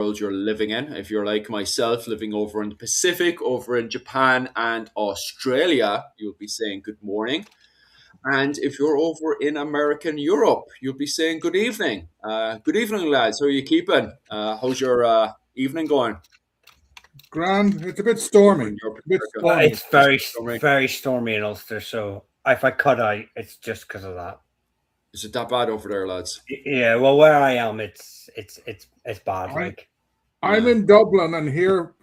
world you're living in. If you're like myself, living over in the Pacific, over in Japan and Australia, you'll be saying good morning. And if you're over in American Europe, you'll be saying good evening. Good evening, lads. How are you keeping? How's your evening going Grand. It's a bit over stormy. in Europe, A bit America? stormy. It's very, Stormy. very stormy in Ulster. So if I cut out, it's just because of that. Is it that bad over there, lads? Yeah. Well, where I am, it's bad. I'm, Like, I'm Yeah. in Dublin, and here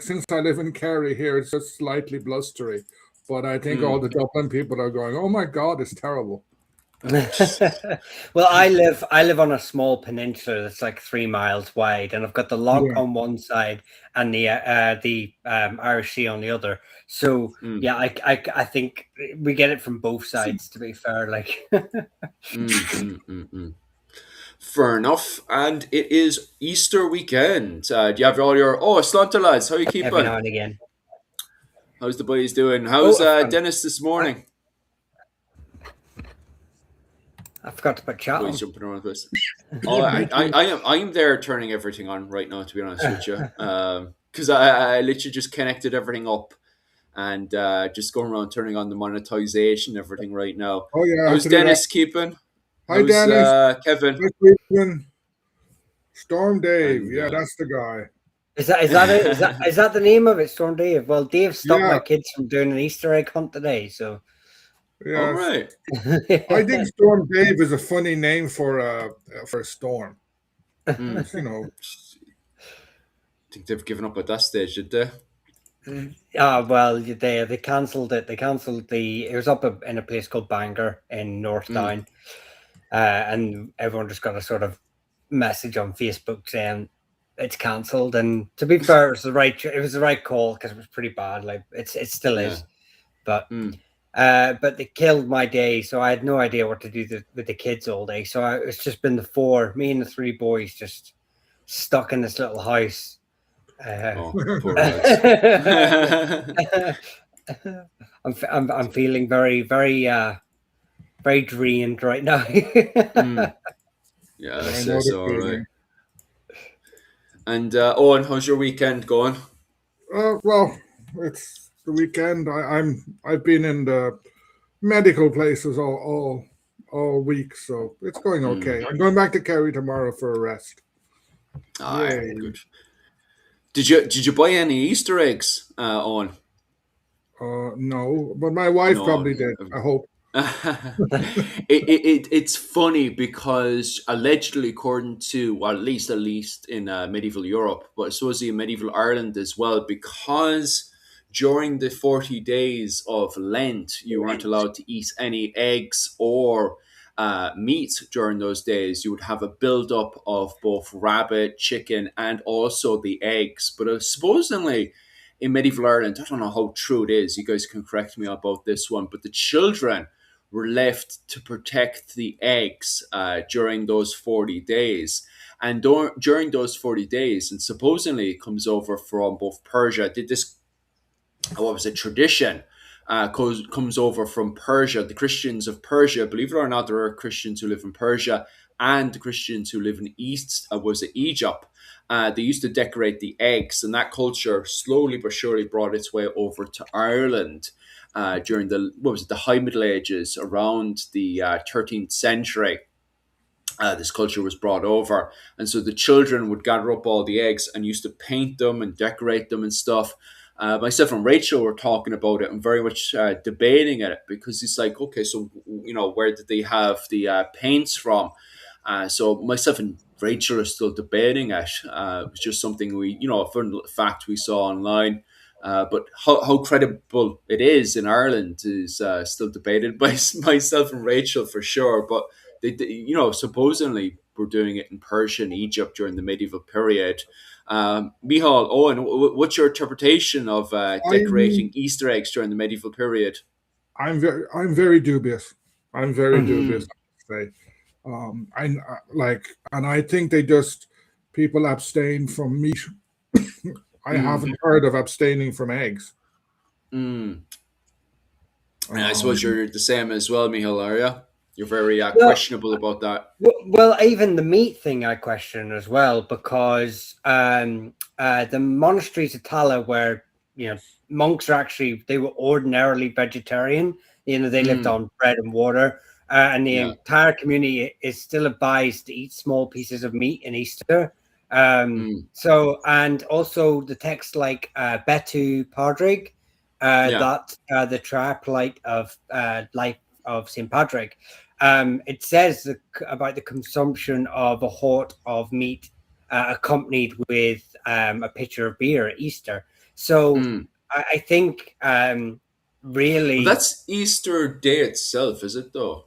since I live in Kerry, here it's just slightly blustery. But I think all the Dublin people are going, "Oh my God, it's terrible." well, I live on a small peninsula that's like 3 miles wide, and I've got the loch Yeah. on one side and the Irish Sea on the other. So yeah, I think we get it from both sides. To be fair, like. Fair enough. And it is Easter weekend. Do you have all your Slaughter lads? How are you Every keeping? now and again. How's the boys doing? How's I've Dennis this morning? I forgot to put chat on. Boys jumping around with us. I'm there turning everything on right now, to be honest with you, because I literally just connected everything up and just going around turning on the monetization, everything right now. Oh yeah. I have How's to do that. Dennis keeping? Hi, How's Dennis. Kevin? Hi, Stephen. Storm Dave. And, Yeah, that's the guy. Is that the name of it, Storm Dave? Well, Dave stopped Yeah. my kids from doing an Easter egg hunt today, so. Yeah. All right. I think Storm Dave is a funny name for a storm. You know. I think they've given up at that stage, did they? Well, they cancelled it. They cancelled it was up in a place called Bangor in North Down, and everyone just got a sort of message on Facebook saying it's cancelled. And to be fair, it was the right call because it was pretty bad. Like it still is, but they killed my day, so I had no idea what to do with the kids all day. So it's just been me and the 3 boys just stuck in this little house. Poor I'm feeling very, very, very drained right now. Yeah, that's all right. And Owen, how's your weekend going? Well, it's the weekend. I've been in the medical places all week, so it's going okay. I'm going back to Kerry tomorrow for a rest. Yay. Good. Did you buy any Easter eggs, Owen? No, but my wife probably did. I hope. It's funny because allegedly, according to, well, at least in medieval Europe, but supposedly in medieval Ireland as well, because during the 40 days of Lent, you weren't allowed to eat any eggs or meat during those days. You would have a build-up of both rabbit, chicken, and also the eggs. But supposedly in medieval Ireland, I don't know how true it is. You guys can correct me about this one, but the children were left to protect the eggs during those 40 days. And during those 40 days, and supposedly it comes over from both Persia, tradition comes over from Persia. The Christians of Persia, believe it or not, there are Christians who live in Persia and the Christians who live in Egypt. They used to decorate the eggs, and that culture slowly but surely brought its way over to Ireland during the High Middle Ages, around the 13th century. This culture was brought over, and so the children would gather up all the eggs and used to paint them and decorate them and stuff. Myself and Rachel were talking about it and very much debating it, because it's like, okay, so where did they have the paints from? So myself and Rachel are still debating it. It was just something a fun fact we saw online. But how credible it is in Ireland is still debated by myself and Rachel for sure. But they supposedly were doing it in Persia and Egypt during the medieval period. Michal, Owen, what's your interpretation of decorating Easter eggs during the medieval period? I'm very dubious. I'm very dubious. I and I think people abstain from meat. I haven't heard of abstaining from eggs. I suppose you're the same as well, Michal, are you? You're very Well, questionable about that. well, even the meat thing I question as well, because the monasteries of Tala, where monks are actually, they were ordinarily vegetarian. They lived Mm, on bread and water, and the yeah. entire community is still advised to eat small pieces of meat in Easter. Mm, So, and also the text like Betu Padrig, yeah. that the tripolite of life of St. Patrick, it says about the consumption of a hort of meat accompanied with a pitcher of beer at Easter. So Mm. I think Well, really, that's Easter Day itself, is it though?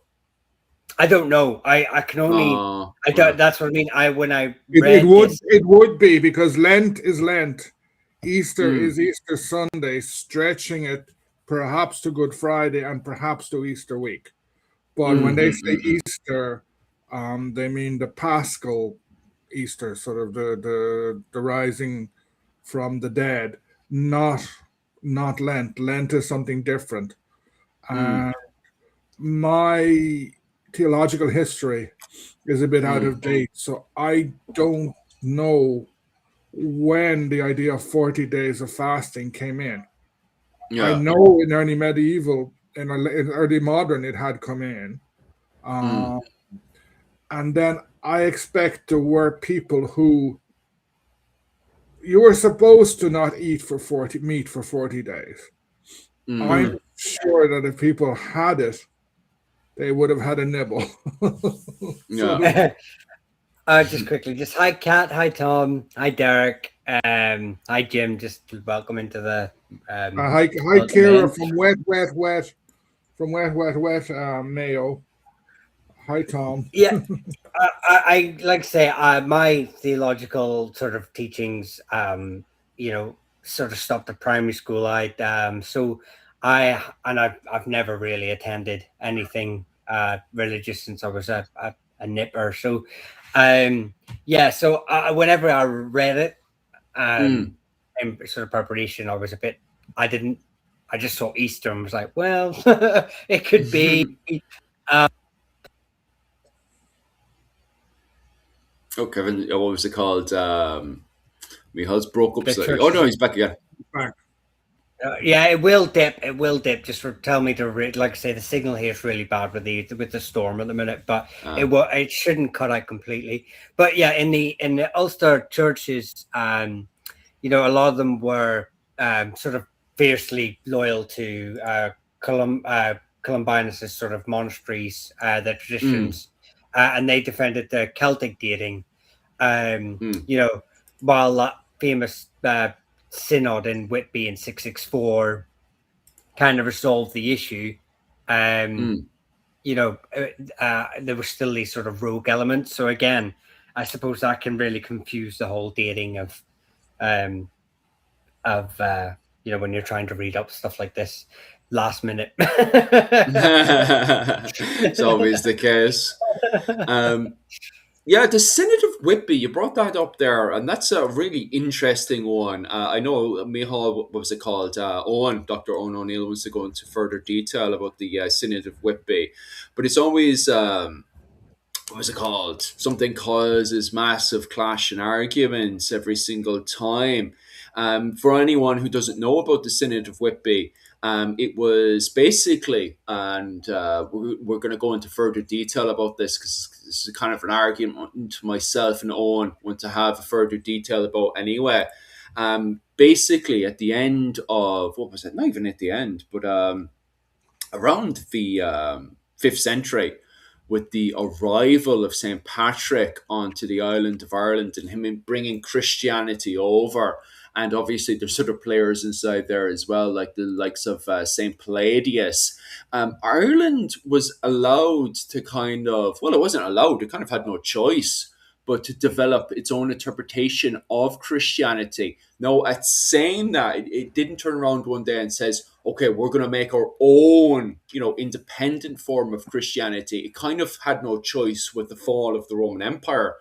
I don't know. I can only, I don't, Right. that's what I mean. When I It read would this, be, because Lent is Lent, Easter Mm, is Easter Sunday, stretching it perhaps to Good Friday and perhaps to Easter week. But when mm, they mm, say mm, mm. Easter, they mean the Paschal Easter, sort of the rising from the dead, not Lent. Lent is something different. Mm, And my theological history is a bit out mm. of date, so I don't know when the idea of 40 days of fasting came in. I Yeah. know in early medieval, in early modern, it had come in. Mm, Uh, and then I expect there were people who you were supposed to not eat for 40 meat for 40 days. I'm mm. sure that if people had it, they would have had a nibble. So Yeah. just quickly, just hi Kat, hi Tom, hi Derek, hi Jim. Just welcome into the hi, Kira main. from Wet, Mayo. Hi, Tom. Yeah, I like to say my theological sort of teachings, sort of stopped at primary school. So I've never really attended anything religious since I was a nipper. So, yeah. So whenever I read it, Mm. in sort of preparation, I was a bit. I didn't. I just saw Easter and was like, well, it could be. Oh, Kevin, what was it called? Mihal's broke up The slightly. Oh no, churches. he's back again. Back. Yeah, it will dip. It will dip. Just for tell me to read. Like I say, the signal here is really bad with the storm at the minute, but it Uh, will. It shouldn't cut out completely. But yeah, in the Ulster churches, a lot of them were sort of fiercely loyal to Columbinus' sort of monasteries, their mm, traditions, and they defended the Celtic dating. Um, mm, you know, while that famous synod in Whitby in 664 kind of resolved the issue, um, mm. there were still these sort of rogue elements. So again, I suppose that can really confuse the whole dating um, of when you're trying to read up stuff like this last minute. It's always the case. Um, Yeah, the Synod of Whitby, you brought that up there, and that's a really interesting one. I know Mihal, what was it called? Owen, Dr. Owen O'Neill wants to go into further detail about the Synod of Whitby, but it's always what was it called? Something causes massive clash and arguments every single time. For anyone who doesn't know about the Synod of Whitby, it was basically, and we're going to go into further detail about this because this is kind of an argument myself and Owen want to have a further detail about anyway. Basically, at the end of, what was it? Not even at the end, but around the 5th century, with the arrival of St. Patrick onto the island of Ireland and him bringing Christianity over. And obviously, there's other players inside there as well, like the likes of St. Palladius. Ireland was allowed to kind of, well, it wasn't allowed, it kind of had no choice but to develop its own interpretation of Christianity. Now, at saying that, it didn't turn around one day and says, okay, we're going to make our own, independent form of Christianity. It kind of had no choice with the fall of the Roman Empire.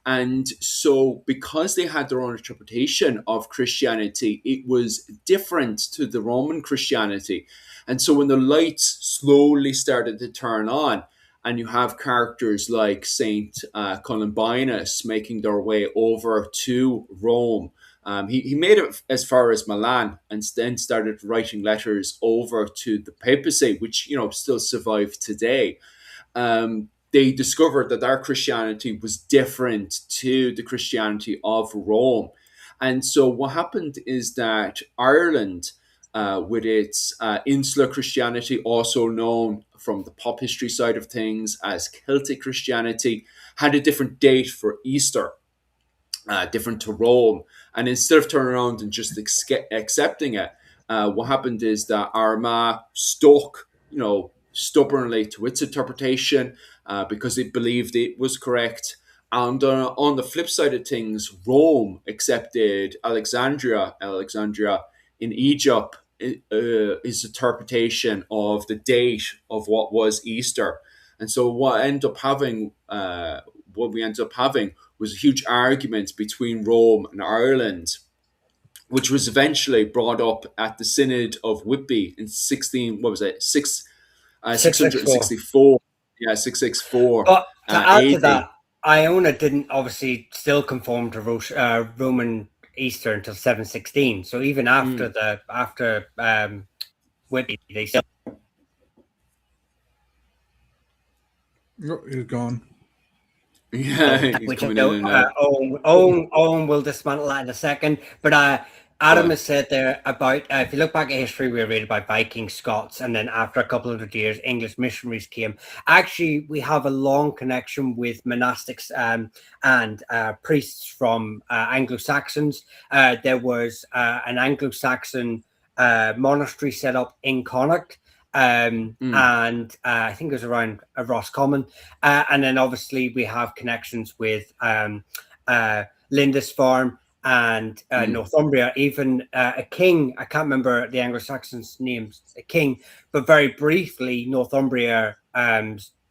And so, because they had their own interpretation of Christianity, it was different to the Roman Christianity. And so, when the lights slowly started to turn on, and you have characters like Saint Columbanus making their way over to Rome. He made it as far as Milan and then started writing letters over to the papacy, which still survive today. They discovered that their Christianity was different to the Christianity of Rome. And so what happened is that Ireland, with its insular Christianity, also known from the pop history side of things as Celtic Christianity, had a different date for Easter, different to Rome. And instead of turning around and just accepting it, what happened is that Armagh stuck, stubbornly to its interpretation because it believed it was correct. And on the flip side of things, Rome accepted Alexandria in Egypt, his interpretation of the date of what was Easter. And so what we ended up having was a huge argument between Rome and Ireland, which was eventually brought up at the Synod of Whitby in 664. Yeah, 664 But to add to AD. that, Iona didn't obviously still conform to Roman Easter until 716. So even after Whitby, they still. Oh, he's gone. Yeah, he's Which coming in and out. Owen will dismantle that in a second. But Adam Right. has said there about, if you look back at history, we read about Viking Scots, and then after a couple of years, English missionaries came. Actually, we have a long connection with monastics and priests from Anglo-Saxons. There was an Anglo-Saxon monastery set up in Connacht. And I think it was around Roscommon. And then obviously we have connections with Lindisfarne and Northumbria, even a king. I can't remember the Anglo-Saxons' names, a king, but very briefly, Northumbria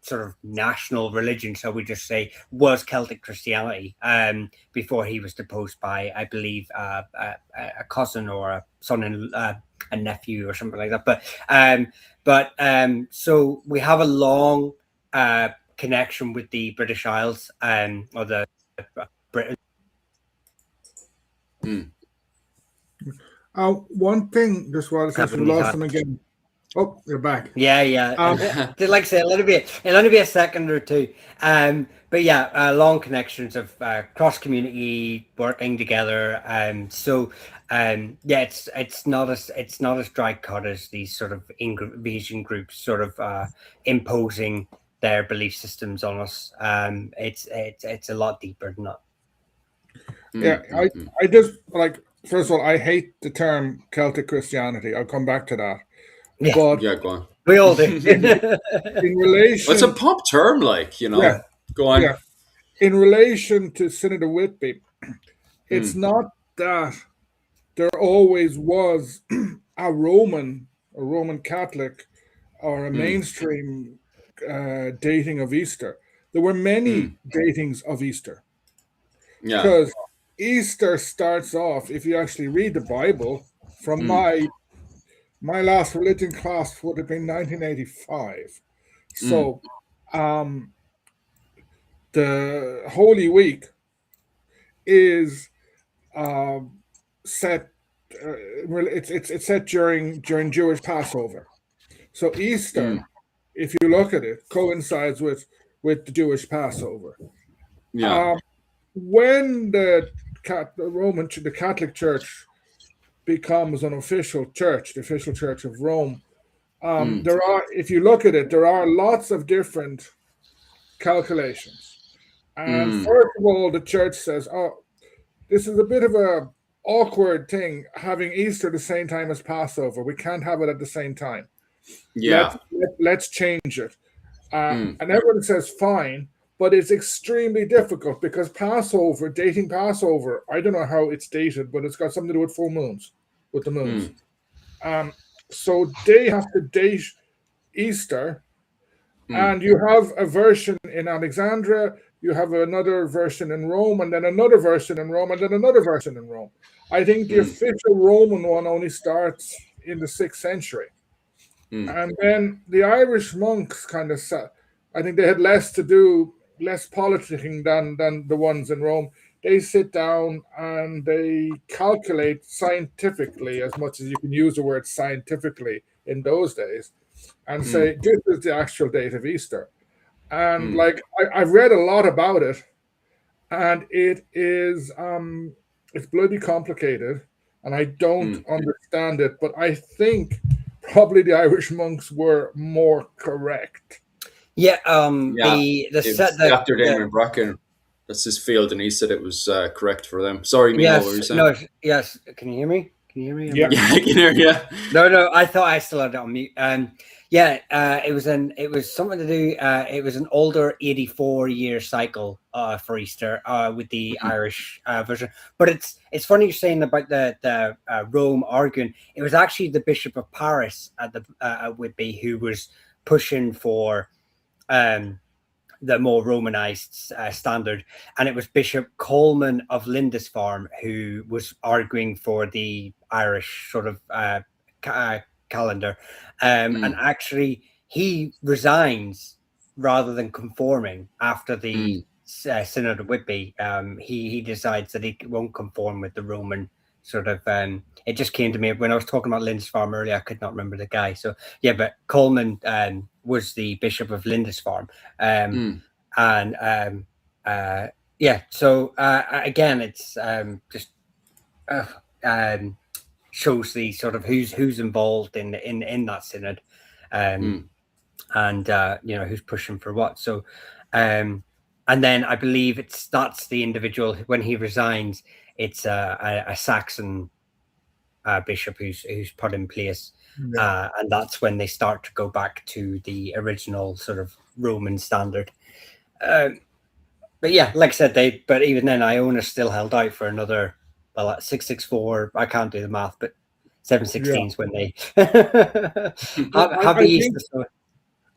sort of national religion, shall we just say, was Celtic Christianity before he was deposed by, I believe, a cousin or a son and a nephew or something like that. But so we have a long connection with the British Isles or the Britain. One thing, just while since we lost him again. Oh, you're back. Yeah. Like I say, it'll only be a second or two. But yeah, long connections of cross community working together. So yeah, it's not as dry cut as these sort of invasion groups sort of imposing their belief systems on us. It's a lot deeper than that. Yeah, I just like, first of all, I hate the term Celtic Christianity. I'll come back to that. Yeah, but yeah, go on. We all do. In relation, it's a pop term, Yeah, go on. Yeah. In relation to Synod of Whitby, it's not that there always was a Roman Catholic or a mainstream dating of Easter. There were many datings of Easter. Yeah. Because Easter starts off, if you actually read the Bible, from my last religion class would have been 1985. So the Holy Week is set. It's set during Jewish Passover. So Easter, if you look at it, coincides with the Jewish Passover. Yeah. When the Catholic Church becomes an official church, the official Church of Rome, there are, if you look at it, there are lots of different calculations. And first of all, the church says, "Oh, this is a bit of a awkward thing having Easter the same time as Passover. We can't have it at the same time. Yeah. Let's change it." And everyone says fine, but it's extremely difficult because dating Passover, I don't know how it's dated, but it's got something to do with full moons, with the moons. So they have to date Easter, and you have a version in Alexandria, you have another version in Rome, and then another version in Rome, and then another version in Rome. I think the official Roman one only starts in the 6th century. And then the Irish monks kind of I think they had less to do, less politicking than the ones in Rome. They sit down and they calculate scientifically, as much as you can use the word scientifically in those days, and Mm, say this is the actual date of Easter. And mm, like I've read a lot about it, and it is it's bloody complicated, and I don't mm. understand it, but I think probably the Irish monks were more correct. Yeah, Yeah, the it set was Dr. Damon Bracken. That's his field, and he said it was correct for them. Sorry, Miho, what were yes, you saying? no, yes. Can you hear me? Can you hear me? Am Yeah, I? Yeah, I can hear you. No, no. I thought I still had it on mute. Yeah. It was something to do. It was an older 84-year cycle for Easter with the Mm, Irish version. But it's funny you're saying about the Rome arguing. It was actually the Bishop of Paris at Whitby who was pushing for um the more Romanized standard, and it was Bishop Coleman of Lindisfarne who was arguing for the Irish sort of calendar, and mm, actually he resigns rather than conforming after the mm, Synod of Whitby. He decides that he won't conform with the Roman sort of. It just came to me when I was talking about Lindisfarne earlier. I could not remember the guy. So yeah, but Coleman was the Bishop of Lindisfarne, um, mm, and yeah. So again, it's just uh, um, shows the sort of who's involved in that synod, um, mm. and who's pushing for what. So, um, and then I believe that's the individual when he resigns. It's a Saxon bishop who's put in place, yeah, and that's when they start to go back to the original sort of Roman standard. Um, but yeah, like I said, but even then, Iona still held out for another, well, at 664. I can't do the math, but seven yeah. sixteens when they But happy Easter. So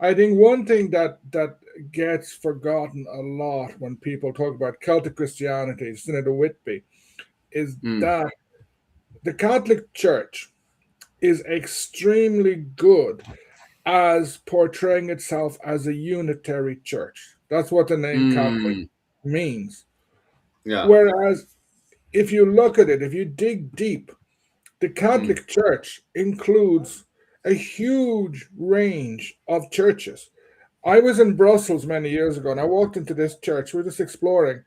I think one thing that gets forgotten a lot when people talk about Celtic Christianity, Synod of Whitby, is Mm, that the Catholic Church is extremely good as portraying itself as a unitary church. That's what the name Catholic mm. means. Yeah. Whereas if you look at it, if you dig deep, the Mm, Catholic Church includes a huge range of churches. I was in Brussels many years ago, and I walked into this church. We were just exploring,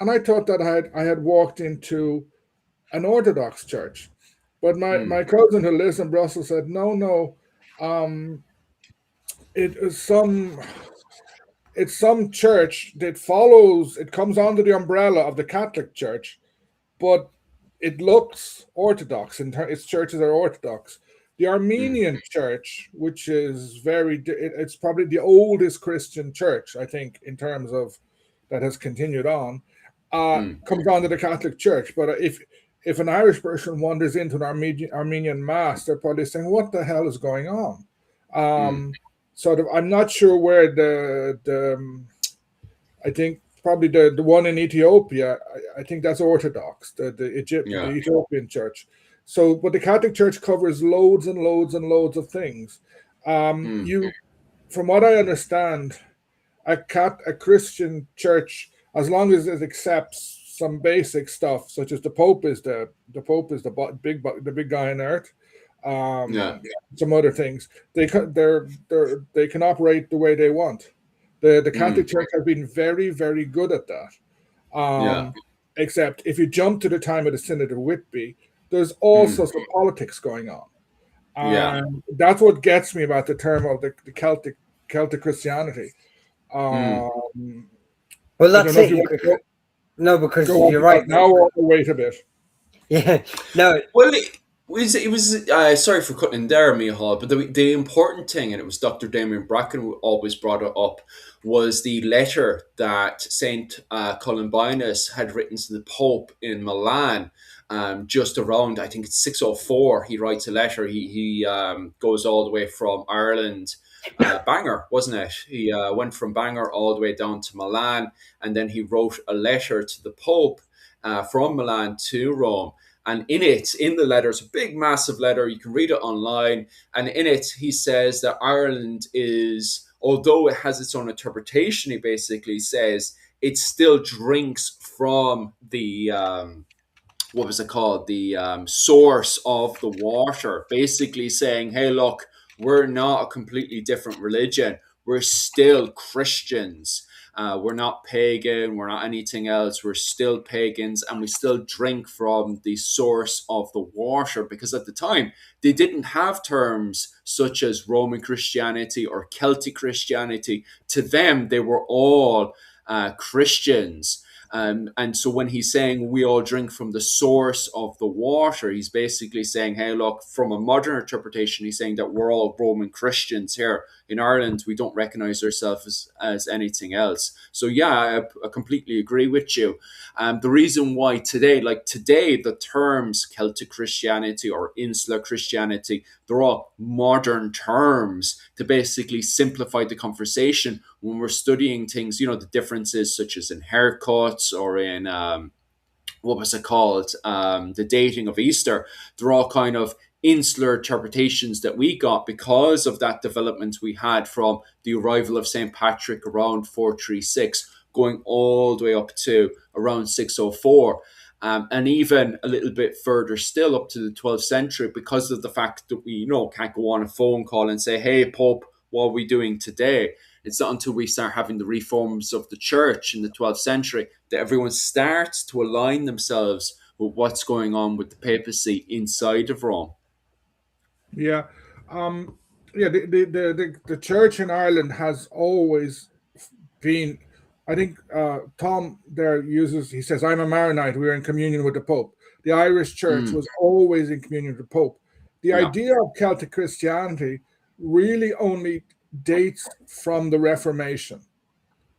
and I thought that I had walked into an Orthodox church, but my mm, cousin who lives in Brussels said, no, no, um, it is some church that follows. It comes under the umbrella of the Catholic Church, but it looks Orthodox, and its churches are Orthodox. The mm, Armenian Church, which is it's probably the oldest Christian church, I think, in terms of that has continued on, mm, comes under the Catholic Church. But if an Irish person wanders into an Armenian mass, they're probably saying, "What the hell is going on?" mm. Um, sort of, I'm not sure where the I think probably the one in Ethiopia. I think that's Orthodox, the Yeah. Ethiopian church. So, but the Catholic Church covers loads and loads and loads of things. Mm, You, from what I understand, a Christian church, as long as it accepts some basic stuff, such as the big guy on earth, yeah. some other things, they can operate the way they want. The Catholic Mm, Church has been very, very good at that. yeah. Except if you jump to the time of the Synod of Whitby, there's also Mm, some politics going on. yeah. And that's what gets me about the term of the Celtic Christianity. Mm. Um, well, I don't that's know if it. you want to No, go because on you're to that right. now or wait a bit. Yeah, no, Well, it was sorry for cutting in there, Mihal, but the important thing, and it was Dr. Damien Bracken who always brought it up, was the letter that Saint Columbanus had written to the Pope in Milan. Just around, I think it's 604, he writes a letter. He goes all the way from Ireland, Bangor, wasn't it? He went from Bangor all the way down to Milan, and then he wrote a letter to the Pope from Milan to Rome. And in the letter, it's a big, massive letter. You can read it online. And in it, he says that Ireland is although it has its own interpretation, he basically says it still drinks from the what was it called? The source of the water, basically saying, hey, look, we're not a completely different religion. We're still Christians. We're not pagan. We're not anything else. We're still pagans, and we still drink from the source of the water, because at the time they didn't have terms such as Roman Christianity or Celtic Christianity. To them, they were all Christians. And so when he's saying we all drink from the source of the water, he's basically saying, hey, look, from a modern interpretation, he's saying that we're all Roman Christians here. In Ireland, we don't recognize ourselves as anything else. So, yeah, I completely agree with you. The reason why today, the terms Celtic Christianity or insular Christianity, they're all modern terms to basically simplify the conversation when we're studying things, the differences such as in haircuts or in what was it called? The dating of Easter. They're all kind of insular interpretations that we got because of that development we had from the arrival of St. Patrick around 436, going all the way up to around 604. And even a little bit further still up to the 12th century, because of the fact that we, can't go on a phone call and say, hey, Pope, what are we doing today? It's not until we start having the reforms of the church in the 12th century that everyone starts to align themselves with what's going on with the papacy inside of Rome. Yeah. Yeah, the church in Ireland has always been, I think Tom there he says, I'm a Maronite, we're in communion with the Pope. The Irish church was always in communion with the Pope. The idea of Celtic Christianity really only dates from the Reformation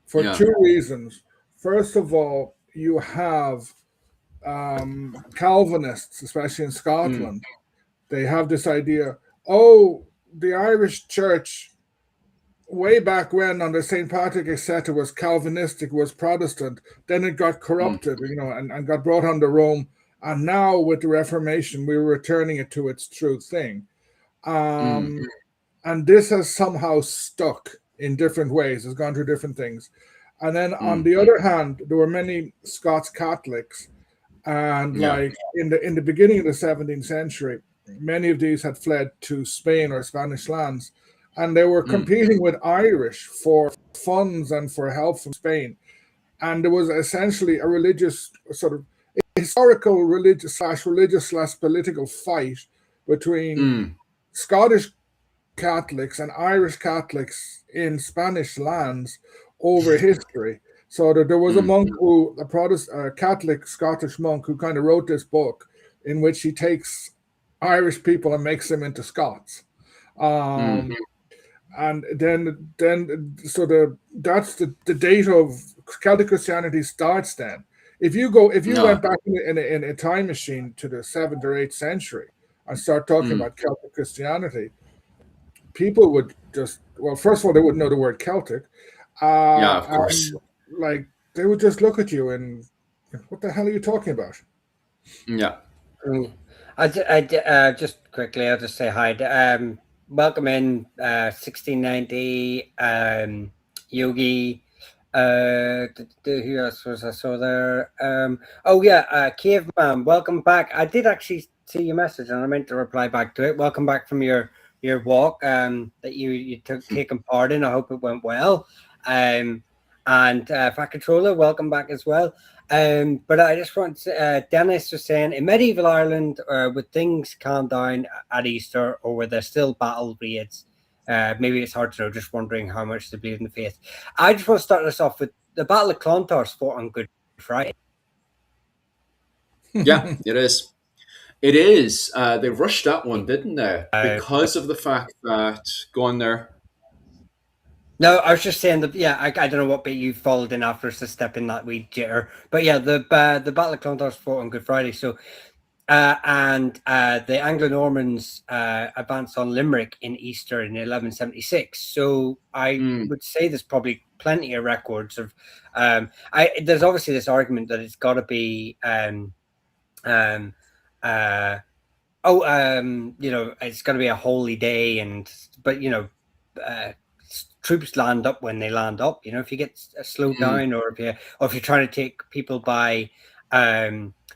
for two reasons. First of all, you have Calvinists, especially in Scotland. They have this idea, the Irish church way back when under St. Patrick, etc., was Calvinistic, was Protestant. Then it got corrupted, and got brought under Rome. And now with the Reformation, we're returning it to its true thing. And this has somehow stuck in different ways. It's gone through different things. And then on the other hand, there were many Scots Catholics, and like in the beginning of the 17th century, many of these had fled to Spain or Spanish lands, and they were competing with Irish for funds and for help from Spain. And there was essentially a religious sort of historical religious / political fight between Scottish Catholics and Irish Catholics in Spanish lands over history. So that there was a monk a Protestant, Catholic Scottish monk, who kind of wrote this book in which he takes Irish people and makes them into Scots. And then that's the date of Celtic Christianity starts. Then, if you went back in a time machine to the 7th or 8th century and start talking about Celtic Christianity, people would just, well, first of all, they wouldn't know the word Celtic. Of course. Like, they would just look at you and, what the hell are you talking about? Yeah. I just quickly, I'll just say hi. Welcome in 1690, Yogi. Who else was I saw there? Caveman, welcome back. I did actually see your message and I meant to reply back to it. Welcome back from your walk that you took taken part in. I hope it went well. And Fat Controller, welcome back as well. But I just want to, Dennis was saying, in medieval Ireland, would things calm down at Easter, or were there still battle raids? Maybe it's hard to know, just wondering how much they believe in the faith. I just want to start this off with the Battle of Clontarf fought on Good Friday. Yeah, it is. It is. They rushed that one, didn't they? Because of the fact that, go on there. No, I was just saying that. Yeah, I don't know what bit you followed in after us to step in that wee jitter, but yeah, the Battle of Clontarf fought on Good Friday. So, the Anglo-Normans advanced on Limerick in Easter in 1176. So I would say there's probably plenty of records of. There's obviously this argument that it's got to be. It's going to be a holy day, but troops land up when they land up. If you get slowed down, or if you're trying to take people by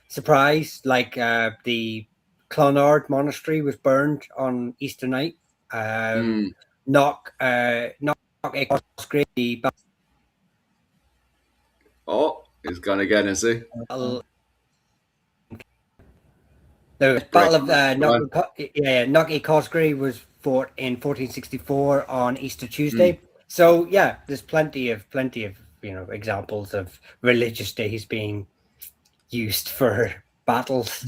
surprise, like the Clonard Monastery was burned on Easter night. Knock Oh, he's gone again, is he? The Battle of Knock Cosgrave was fought in 1464 on Easter Tuesday. So yeah, there's plenty of examples of religious days being used for battles.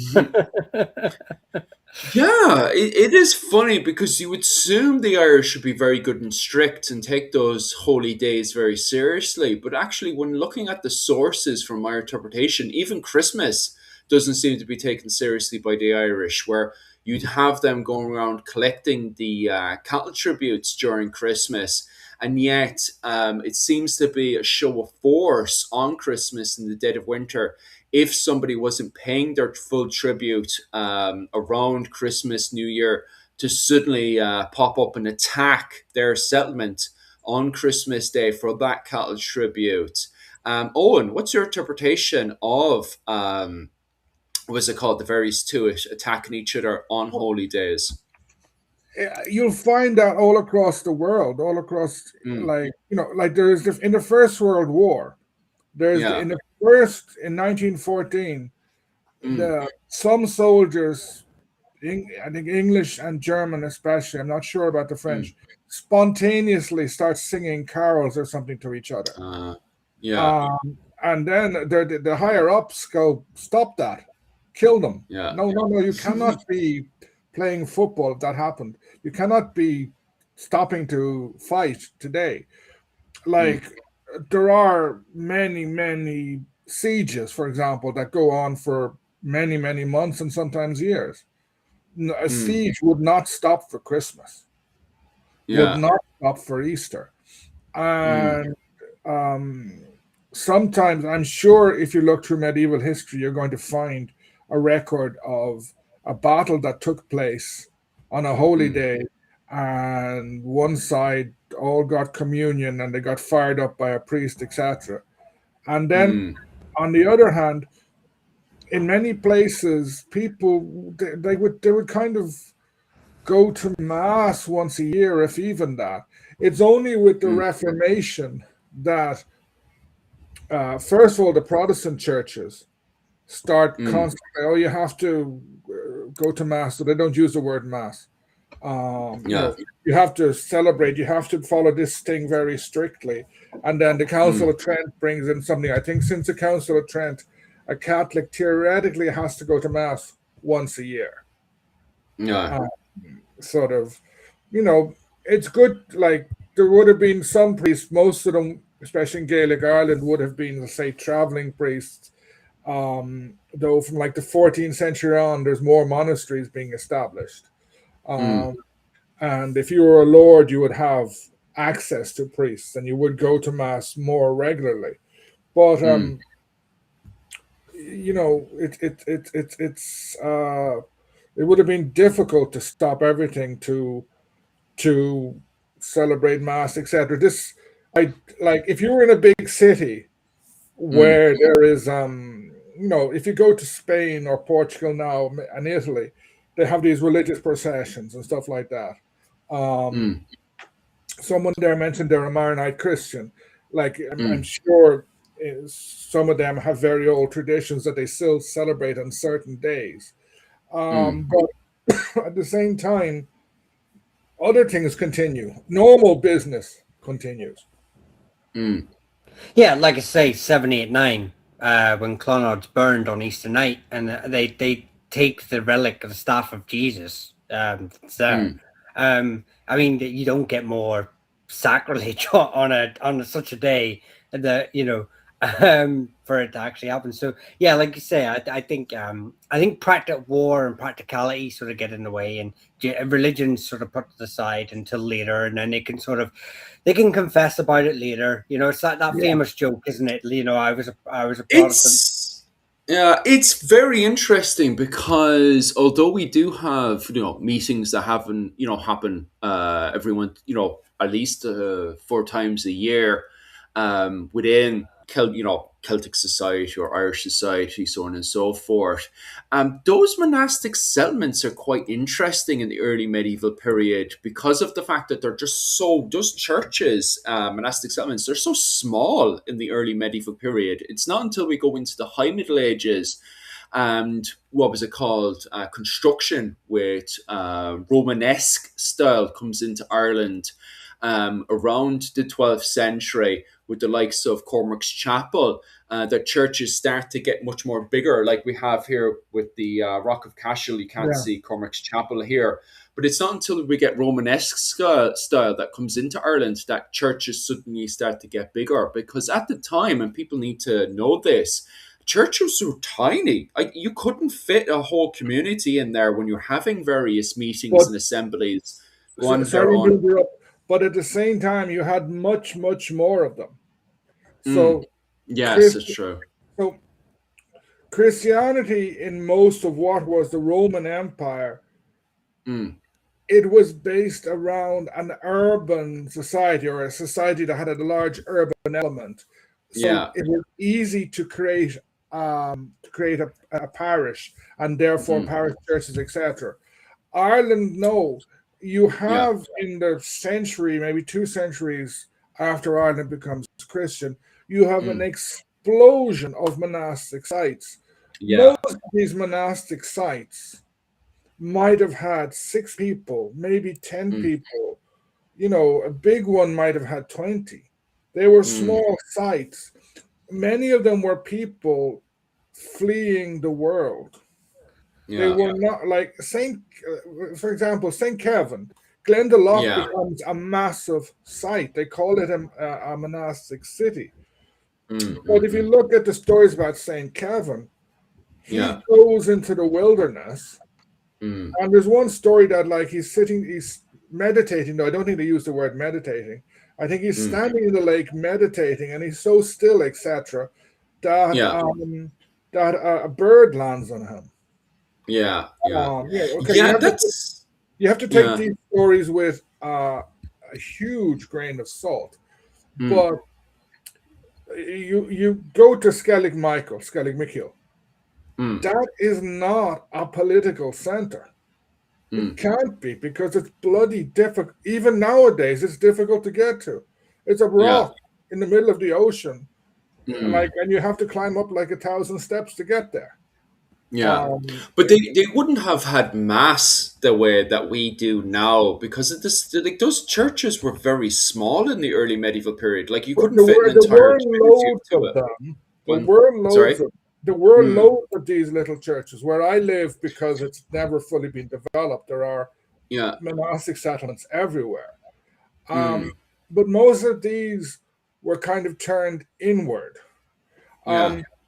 Yeah, it is funny because you would assume the Irish should be very good and strict and take those holy days very seriously. But actually, when looking at the sources from my interpretation, even Christmas doesn't seem to be taken seriously by the Irish, where you'd have them going around collecting the cattle tributes during Christmas. And yet, it seems to be a show of force on Christmas in the dead of winter if somebody wasn't paying their full tribute around Christmas, New Year, to suddenly pop up and attack their settlement on Christmas Day for that cattle tribute. Owen, what's your interpretation of what's it called? The various Tuat attacking each other on holy days. You'll find that all across the world, all across, like there's in the First World War. In 1914, some soldiers, I think English and German especially, I'm not sure about the French, spontaneously start singing carols or something to each other. And then the higher ups go, stop that, kill them. No, you cannot be playing football if that happened. You cannot be stopping to fight today. There are many sieges, for example, that go on for many months and sometimes years. A siege would not stop for Christmas, would not stop for Easter. And sometimes, I'm sure if you look through medieval history, you're going to find a record of a battle that took place on a holy day, and one side all got communion and they got fired up by a priest, etc. And then on the other hand, in many places, people they would kind of go to mass once a year, if even that. It's only with the Reformation that first of all the Protestant churches start constantly, you have to go to mass, so they don't use the word mass. You have to celebrate, you have to follow this thing very strictly. And then the Council of Trent brings in something. I think since the Council of Trent, a Catholic theoretically has to go to mass once a year. Sort of, it's good. Like, there would have been some priests, most of them, especially in Gaelic Ireland, would have been, let's say, traveling priests. Though from like the 14th century on, there's more monasteries being established. And if you were a lord, you would have access to priests and you would go to mass more regularly. But it would have been difficult to stop everything to celebrate mass, etc. If you were in a big city where there is if you go to Spain or Portugal now and Italy, they have these religious processions and stuff like that. Someone there mentioned they're a Maronite Christian. I'm sure some of them have very old traditions that they still celebrate on certain days. But at the same time, other things continue. Normal business continues. Yeah, like I say, 789, when Clonard's burned on Easter night, and they take the relic of the staff of Jesus. It's there. I mean, you don't get more sacrilege on such a day that for it to actually happen. So yeah, like you say, I think war and practicality sort of get in the way, and religion sort of put to the side until later, and then they can confess about it later. It's that famous joke, isn't it? I was a Protestant. It's very interesting because although we do have meetings that happen everyone at least 4 times a year within Celtic society or Irish society, so on and so forth. Those monastic settlements are quite interesting in the early medieval period because of the fact that they're just those churches, monastic settlements, they're so small in the early medieval period. It's not until we go into the High Middle Ages and what was it called? Construction with Romanesque style comes into Ireland around the 12th century with the likes of Cormac's Chapel. That churches start to get much more bigger, like we have here with the Rock of Cashel. You can't see Cormac's Chapel here. But it's not until we get Romanesque style that comes into Ireland that churches suddenly start to get bigger. Because at the time, and people need to know this, churches were tiny. You couldn't fit a whole community in there when you're having various meetings and assemblies. Sorry to interrupt, but at the same time, you had much, much more of them. So yes, it's true. So Christianity in most of what was the Roman Empire, it was based around an urban society or a society that had a large urban element. So it was easy to create a parish and therefore parish churches, etc. Ireland, no. You have in the century, maybe 2 centuries after Ireland becomes Christian, you have an explosion of monastic sites. Most of these monastic sites might have had 6 people, maybe 10 people. A big one might have had 20. They were small sites. Many of them were people fleeing the world. They were not like for example, St. Kevin. Glendalough becomes a massive site. They call it a monastic city. But if you look at the stories about St. Kevin, he goes into the wilderness. And there's one story that he's meditating. No, I don't think they use the word meditating. I think he's standing in the lake meditating, and he's so still, etc., that a bird lands on him. That's you have to take these stories with a huge grain of salt. But you go to Skellig Michael. That is not a political center. It can't be, because it's bloody difficult. Even nowadays, it's difficult to get to. It's a rock in the middle of the ocean, and you have to climb up 1,000 steps to get there. But they wouldn't have had mass the way that we do now, because of this. Those churches were very small in the early medieval period. You couldn't fit an entire community to it. There were loads of these little churches. Where I live, because it's never fully been developed, there are monastic settlements everywhere. But most of these were kind of turned inward.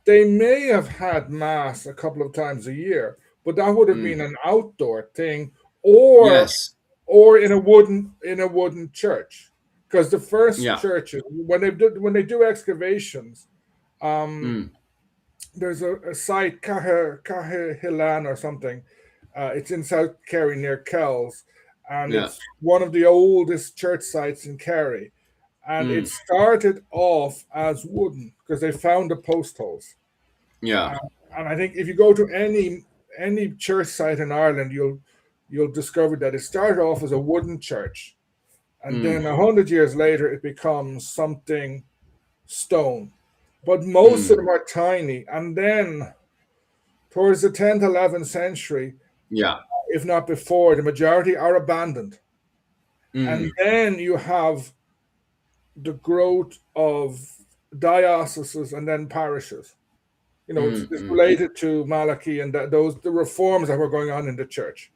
They may have had mass a couple of times a year, but that would have been an outdoor thing, or in a wooden church. Because the first churches, when they do excavations, there's a site, Cahilan or something. It's in South Kerry near Kells, and it's one of the oldest church sites in Kerry. And it started off as wooden because they found the post holes. And I think if you go to any church site in Ireland, you'll discover that it started off as a wooden church, and then 100 years later it becomes something stone. But most of them are tiny, and then towards the 10th, 11th century, if not before, the majority are abandoned. And then you have the growth of dioceses and then parishes. It's related to Malachi and the reforms that were going on in the church.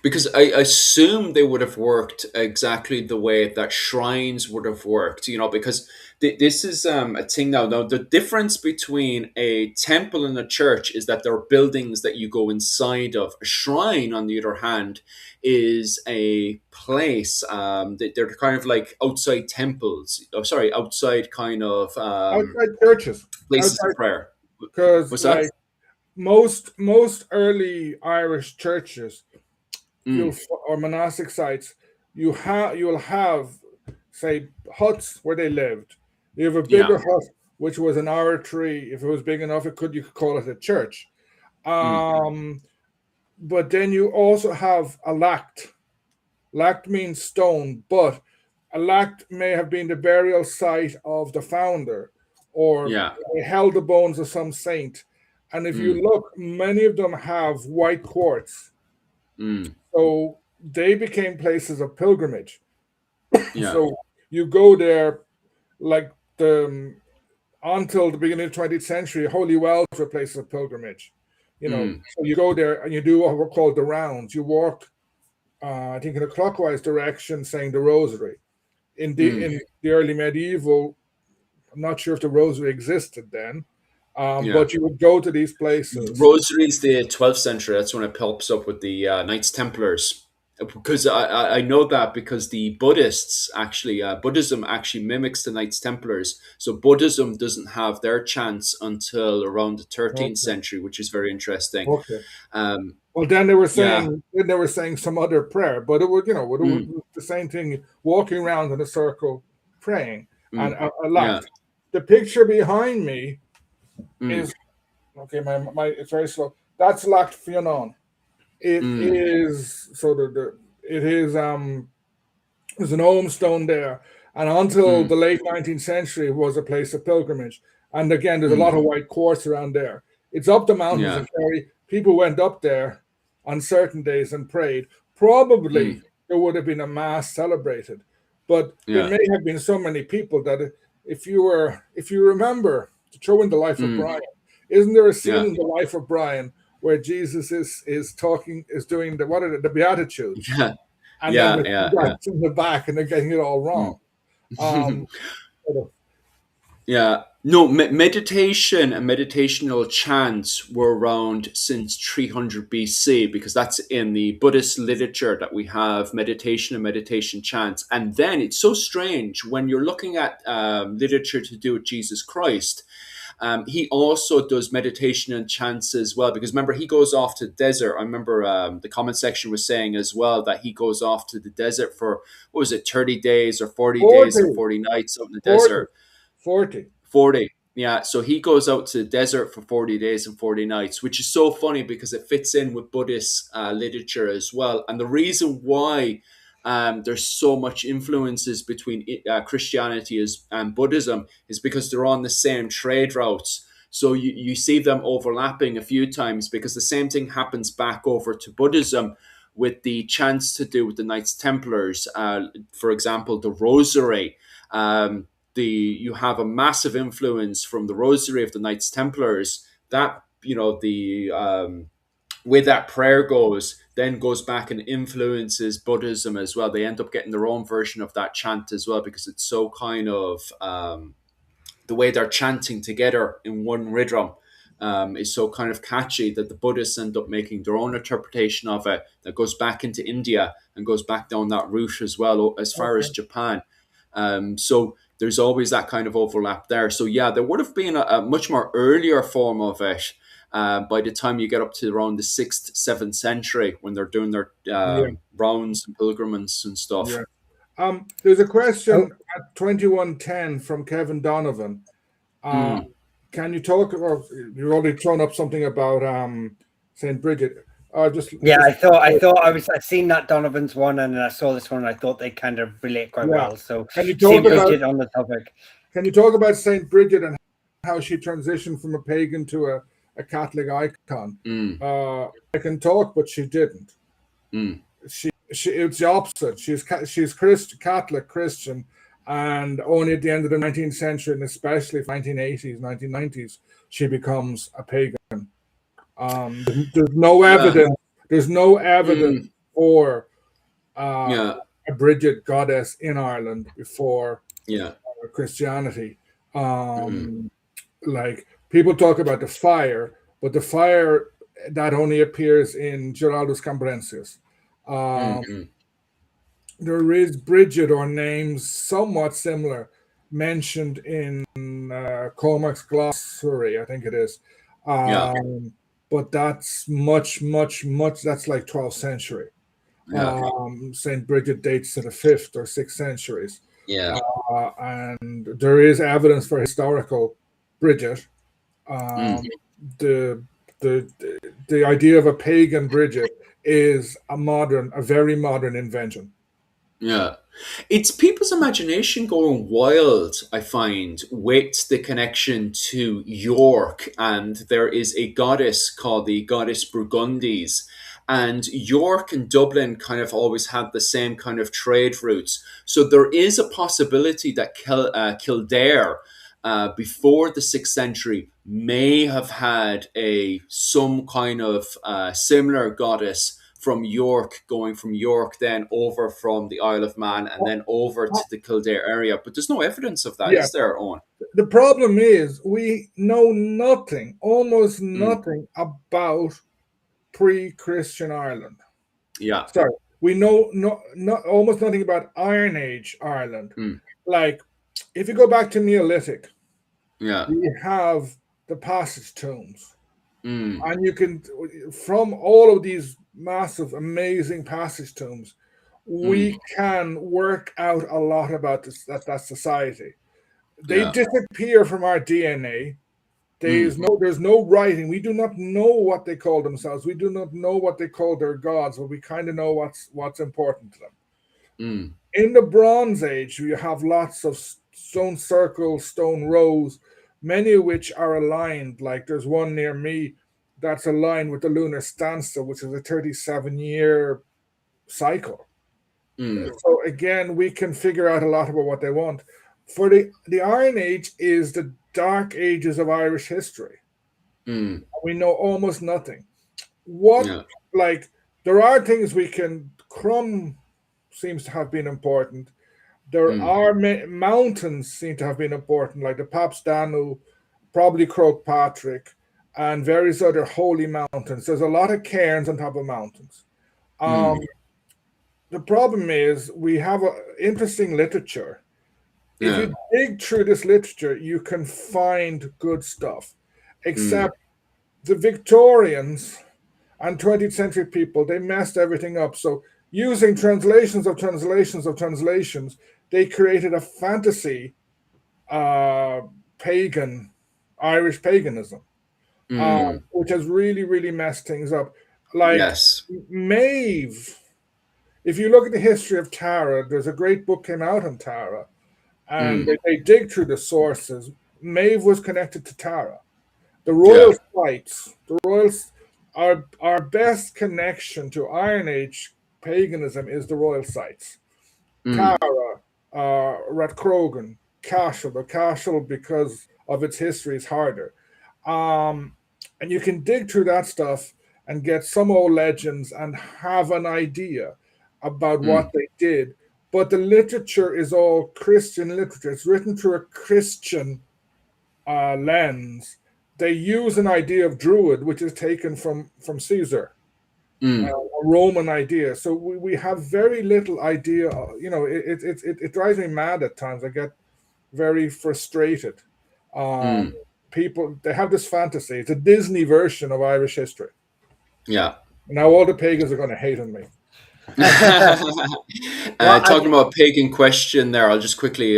Because I assume they would have worked exactly the way that shrines would have worked, because this is a thing now. Now, the difference between a temple and a church is that there are buildings that you go inside of. A shrine, on the other hand, is a place. They're kind of like outside temples. Outside kind of outside churches, places of prayer. Because most early Irish churches or monastic sites you'll have, say, huts where they lived. You have a Yeah. bigger hut, which was an oratory. If it was big enough, you could call it a church. But then you also have a lact. Lact means stone, but a lact may have been the burial site of the founder, or Yeah. they held the bones of some saint. And if you look, many of them have white quartz. So they became places of pilgrimage. Yeah. So you go there, like until the beginning of the 20th century, holy wells were places of pilgrimage. So you go there and you do what were called the rounds. You walk, I think, in a clockwise direction, saying the rosary. In the early medieval, I'm not sure if the rosary existed then, Yeah. but you would go to these places. Rosary is the 12th century. That's when it pops up with the Knights Templars. Because I know that because the Buddhists actually, Buddhism actually mimics the Knights Templars. So Buddhism doesn't have their chants until around the 13th Okay. century, which is very interesting. Okay. Um, Well, then they were yeah. saying some other prayer, but it was the same thing, walking around in a circle, praying, and a Yeah. lact. The picture behind me is okay. My it's very slow. That's Lact Fiannon. It is so it is there's an Ogham stone there, and until the late 19th century was a place of pilgrimage. And again, there's a lot of white quartz around there. It's up the mountains Yeah. in Kerry. People went up there on certain days and prayed. Probably there would have been a mass celebrated, but there Yeah. may have been so many people that if you remember, to throw in the life of Brian, isn't there a scene Yeah. in the life of Brian where Jesus is doing the Beatitudes? Yeah. And Yeah. then Yeah. the guys in the back, and they're getting it all wrong. Yeah. No, meditation and meditational chants were around since 300 BC because that's in the Buddhist literature that we have meditation and meditation chants. And then it's so strange when you're looking at literature to do with Jesus Christ. He also does meditation and chants as well, because remember, he goes off to the desert. I remember the comment section was saying as well that he goes off to the desert for, what was it, 30 days or 40 days and 40 nights out in the 40, desert. 40. 40. Yeah, so he goes out to the desert for 40 days and 40 nights, which is so funny because it fits in with Buddhist literature as well. And the reason why there's so much influences between Christianity and Buddhism is because they're on the same trade routes. So you see them overlapping a few times because the same thing happens back over to Buddhism with the chants to do with the Knights Templars. For example, the Rosary. You have a massive influence from the Rosary of the Knights Templars that, the way that prayer then goes back and influences Buddhism as well. They end up getting their own version of that chant as well because it's so kind of the way they're chanting together in one rhythm is so kind of catchy that the Buddhists end up making their own interpretation of it that goes back into India and goes back down that route as well as far as Japan. So there's always that kind of overlap there. So yeah, there would have been a much more earlier form of it by the time you get up to around the 6th, 7th century when they're doing their rounds and pilgrimages and stuff. Yeah. There's a question at 2110 from Kevin Donovan. Can you talk, or you've already thrown up something about St. Bridget? I've seen that Donovan's one, and I saw this one, and I thought they kind of relate quite well. So can you talk Bridget on the topic? Can you talk about St. Bridget and how she transitioned from a pagan to a Catholic icon? I can talk, but she didn't. It's the opposite. She's Catholic Christian, and only at the end of the 19th century, and especially 1980s, 1990s, she becomes a pagan. There's no evidence. There's no evidence for a Bridget goddess in Ireland before Christianity. Like, people talk about the fire, but the fire that only appears in Giraldus Cambrensis. There is Bridget, or names somewhat similar, mentioned in Cormac's glossary, I think it is. But that's much, that's like 12th century. Yeah. Saint Bridget dates to the 5th or 6th centuries. Yeah. And there is evidence for historical Bridget. Mm. The, the the idea of a pagan Bridget is a very modern invention. Yeah. It's people's imagination going wild, I find, with the connection to York. And there is a goddess called the goddess Burgundies. And York and Dublin kind of always had the same kind of trade routes. So there is a possibility that Kildare, before the 6th century, may have had some kind of similar goddess from York, going from York then over from the Isle of Man and then over to the Kildare area. But there's no evidence of that, Yeah, is there, Owen? the problem is we know nothing, almost Mm. nothing about pre-Christian Ireland. Yeah. Sorry, we know not almost nothing about Iron Age Ireland. Mm. Like, if you go back to Neolithic, Yeah. we have the passage tombs, Mm. and you can, from all of these massive, amazing passage tombs, Mm. we can work out a lot about that society. They Yeah. disappear from our DNA. Mm. There's no writing. We do not know what they call themselves. We do not know what they call their gods, but we kind of know what's important to them. Mm. In the Bronze Age, you have lots of stone circles, stone rows, many of which are aligned. Like there's one near me that's aligned with the lunar stanza, which is a 37-year cycle. Mm. So again, we can figure out a lot about what they want. For the Iron Age is the dark ages of Irish history. Mm. We know almost nothing. What Yeah. like there are things we can. Crumb seems to have been important. There Mm. are mountains seem to have been important, like the Paps Danu, probably Croagh Patrick, and various other holy mountains. There's a lot of cairns on top of mountains. Mm. Um, the problem is we have a interesting literature. If Yeah. you dig through this literature, you can find good stuff. Mm. Except the Victorians and 20th century people, they messed everything up. So using translations of translations of translations, they created a fantasy uh, pagan, Irish paganism, Mm. which has really, really messed things up. Like Yes. Maeve, if you look at the history of Tara, there's a great book came out on Tara, and Mm. they dig through the sources. Maeve was connected to Tara. The Yeah. royal sites, the royals, our best connection to Iron Age paganism is the royal sites. Mm. Tara, Rathcrogan, Cashel. The Cashel, because of its history, is harder. And you can dig through that stuff and get some old legends and have an idea about Mm. what they did. But the literature is all Christian literature. It's written through a Christian lens. They use an idea of Druid, which is taken from Caesar, a Mm. Roman idea. So we have very little idea. It drives me mad at times. I get very frustrated. Um, Mm. People, they have this fantasy. It's a Disney version of Irish history. Yeah. Now all the pagans are going to hate on me. Well, Talking about pagan question there, I'll just quickly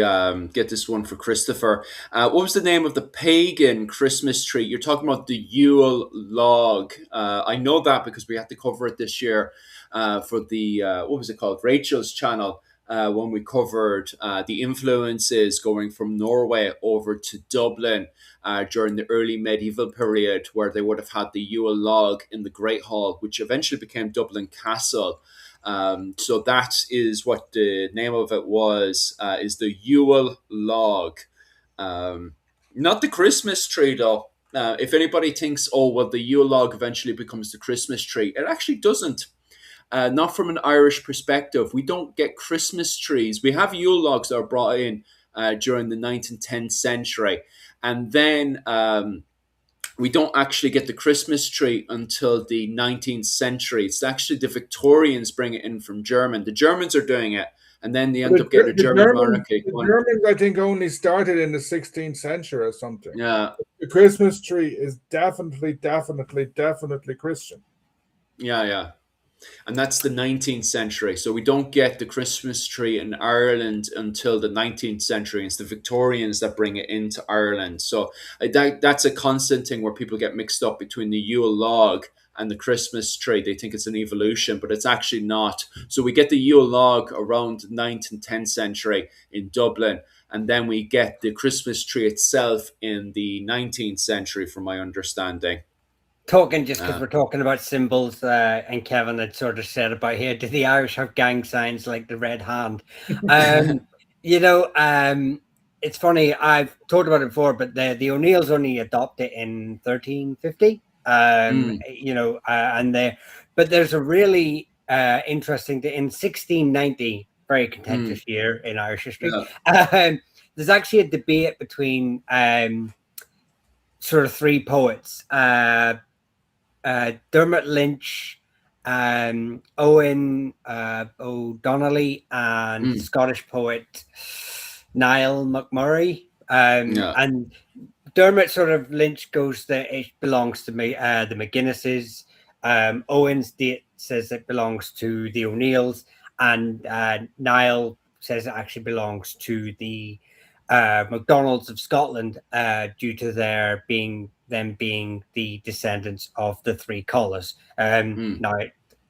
get this one for Christopher. What was the name of the pagan Christmas tree? You're talking about the Yule log. I know that because we had to cover it this year for the, what was it called? Rachel's channel. When we covered the influences going from Norway over to Dublin during the early medieval period, where they would have had the Yule log in the Great Hall, which eventually became Dublin Castle. So that is what the name of it was, is the Yule log. Not the Christmas tree, though. If anybody thinks, oh, well, the Yule log eventually becomes the Christmas tree, it actually doesn't. Not from an Irish perspective. We don't get Christmas trees. We have Yule logs that are brought in during the 9th and 10th century. And then we don't actually get the Christmas tree until the 19th century. It's actually the Victorians bring it in from German. The Germans are doing it, and then they end up getting a German monarchy. The Germans, I think, only started in the 16th century or something. Yeah, The Christmas tree is definitely Christian. yeah. And that's the 19th century. So we don't get the Christmas tree in Ireland until the 19th century. It's the Victorians that bring it into Ireland. So that's a constant thing where people get mixed up between the Yule log and the Christmas tree. They think it's an evolution, but it's actually not. So we get the Yule log around the 9th and 10th century in Dublin. And then we get the Christmas tree itself in the 19th century, from my understanding. Talking just because we're talking about symbols, and Kevin had sort of said about here, do the Irish have gang signs like the Red Hand? You know, it's funny. I've talked about it before, but the O'Neills only adopted it in 1350. You know, but there's a really interesting in 1690, very contentious year in Irish history. Yeah. There's actually a debate between sort of three poets. Dermot Lynch, Owen O'Donnelly, and Scottish poet Niall McMurray. And Dermot sort of Lynch goes that it belongs to me, the McGuinnesses. Owen's date says it belongs to the O'Neills, and Niall says it actually belongs to the MacDonalds of Scotland, due to them being the descendants of the three Collas. Now,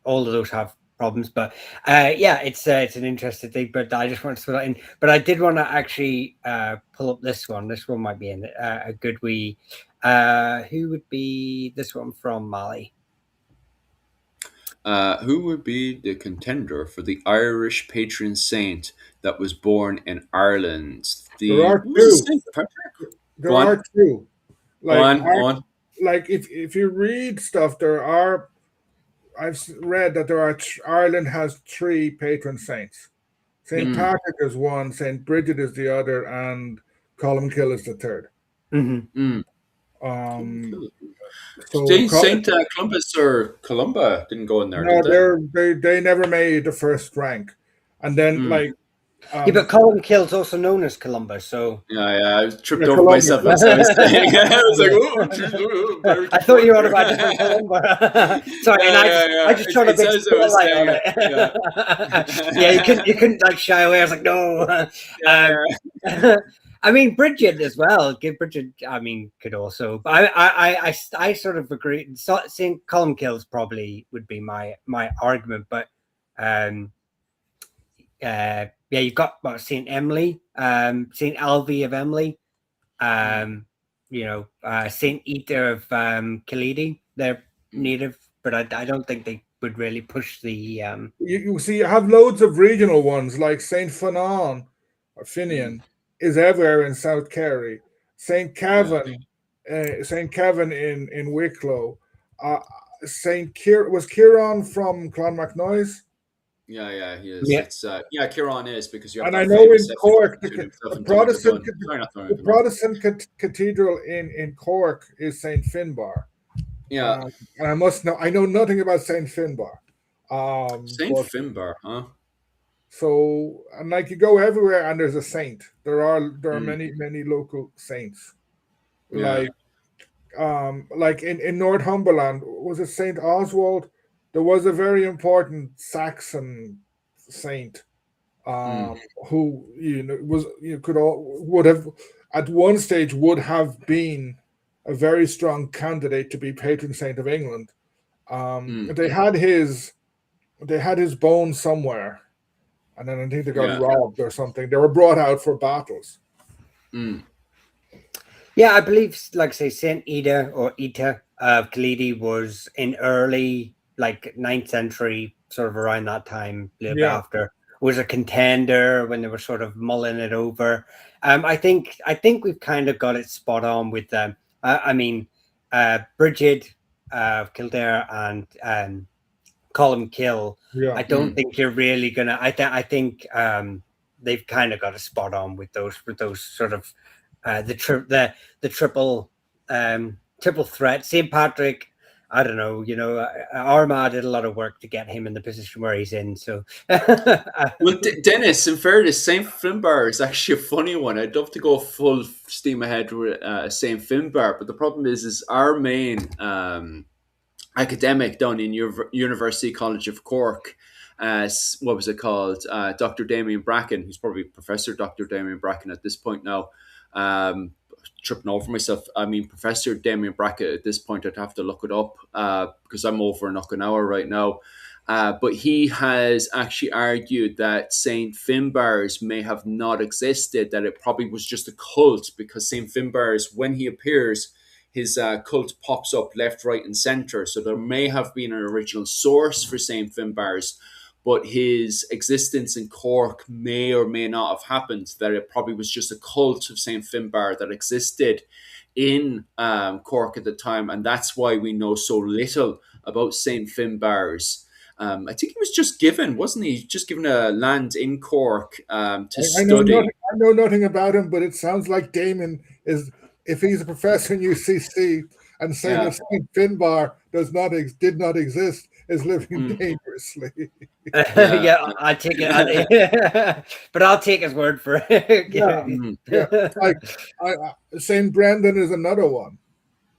all of those have problems, but yeah, it's an interesting thing. But I just wanted to throw that in. But I did want to actually pull up this one. This one might be in a good wee. Who would be this one from Mali? Who would be the contender for the Irish patron saint that was born in Ireland? There are Who was the two. Saint Patrick? There Go on. are two. Go on. Go on. Like if you read stuff, there are. I've read that Ireland has three patron saints. Saint Patrick is one, Saint Bridget is the other, and Columkill is the third. So Saint Columbus or Columba didn't go in there, no, did they? they never made the first rank, and then like. Yeah, but Columkill's also known as Columbus, so Yeah, I tripped over myself as I was saying. I was like, oh, I thought you were about different Columba. Sorry, and I just trying to big spotlight on it. Yeah, you couldn't like shy away. I was like, no. I mean, Bridget as well. Bridget, I mean, could also. But I sort of agree. Saint Columkill's probably would be my argument, but yeah, you've got Saint Emily, Saint Alvy of Emily, you know, Saint Eater of Kilidi. They're native, but I don't think they would really push the. You see, you have loads of regional ones like Saint Finan or Finian is everywhere in South Kerry. Saint Kevin, Saint Kevin in Wicklow. Saint Kieran from Clonmacnoise. Yeah, he is. Yeah. It's Kieran is because you have. And that I know in famous Cork, episode the in Protestant, Donegal. the Protestant cathedral in Cork is Saint Finbar. Yeah, and I know nothing about Saint Finbar. Saint Finbar, huh? So, and like you go everywhere, and there's a saint. There are many local saints. Yeah. Like in Northumberland, was it Saint Oswald? There was a very important Saxon saint, who would have at one stage would have been a very strong candidate to be patron saint of England. They had his bones somewhere, and then I think they got robbed or something. They were brought out for battles. Yeah, I believe, like say, Saint Ida or Ita of Kilidi was in early, like 9th century, sort of around that time, a little bit after, was a contender when they were sort of mulling it over. I think we've kind of got it spot on with them. I mean, Bridget of Kildare and Columkill. I don't think you're really gonna. I think they've kind of got a spot on with those sort of the triple threat. St. Patrick, I don't know. You know, Armagh did a lot of work to get him in the position where he's in. So, well, Dennis, in fairness, Saint Finbar is actually a funny one. I'd love to go full steam ahead with Saint Finbar, but the problem is our main academic down in University College of Cork. What was it called? Dr. Damien Bracken, who's probably Professor Dr. Damien Bracken at this point now. Tripping over myself. I mean, Professor Damien Bracken at this point, I'd have to look it up because I'm over in Okinawa right now. But he has actually argued that Saint Finbarrs may have not existed, that it probably was just a cult because Saint Finbarrs, when he appears, his cult pops up left, right, and center. So there may have been an original source for Saint Finbarrs, but his existence in Cork may or may not have happened. That it probably was just a cult of Saint Finbarr that existed in Cork at the time, and that's why we know so little about Saint Finbarrs. I think he was just given, wasn't he? Just given a land in Cork to study. I know nothing about him, but it sounds like Damon is, if he's a professor in UCC and saying that Saint Finbarr did not exist, is living dangerously. Yeah, I take it, but I'll take his word for it. Like Saint Brendan is another one.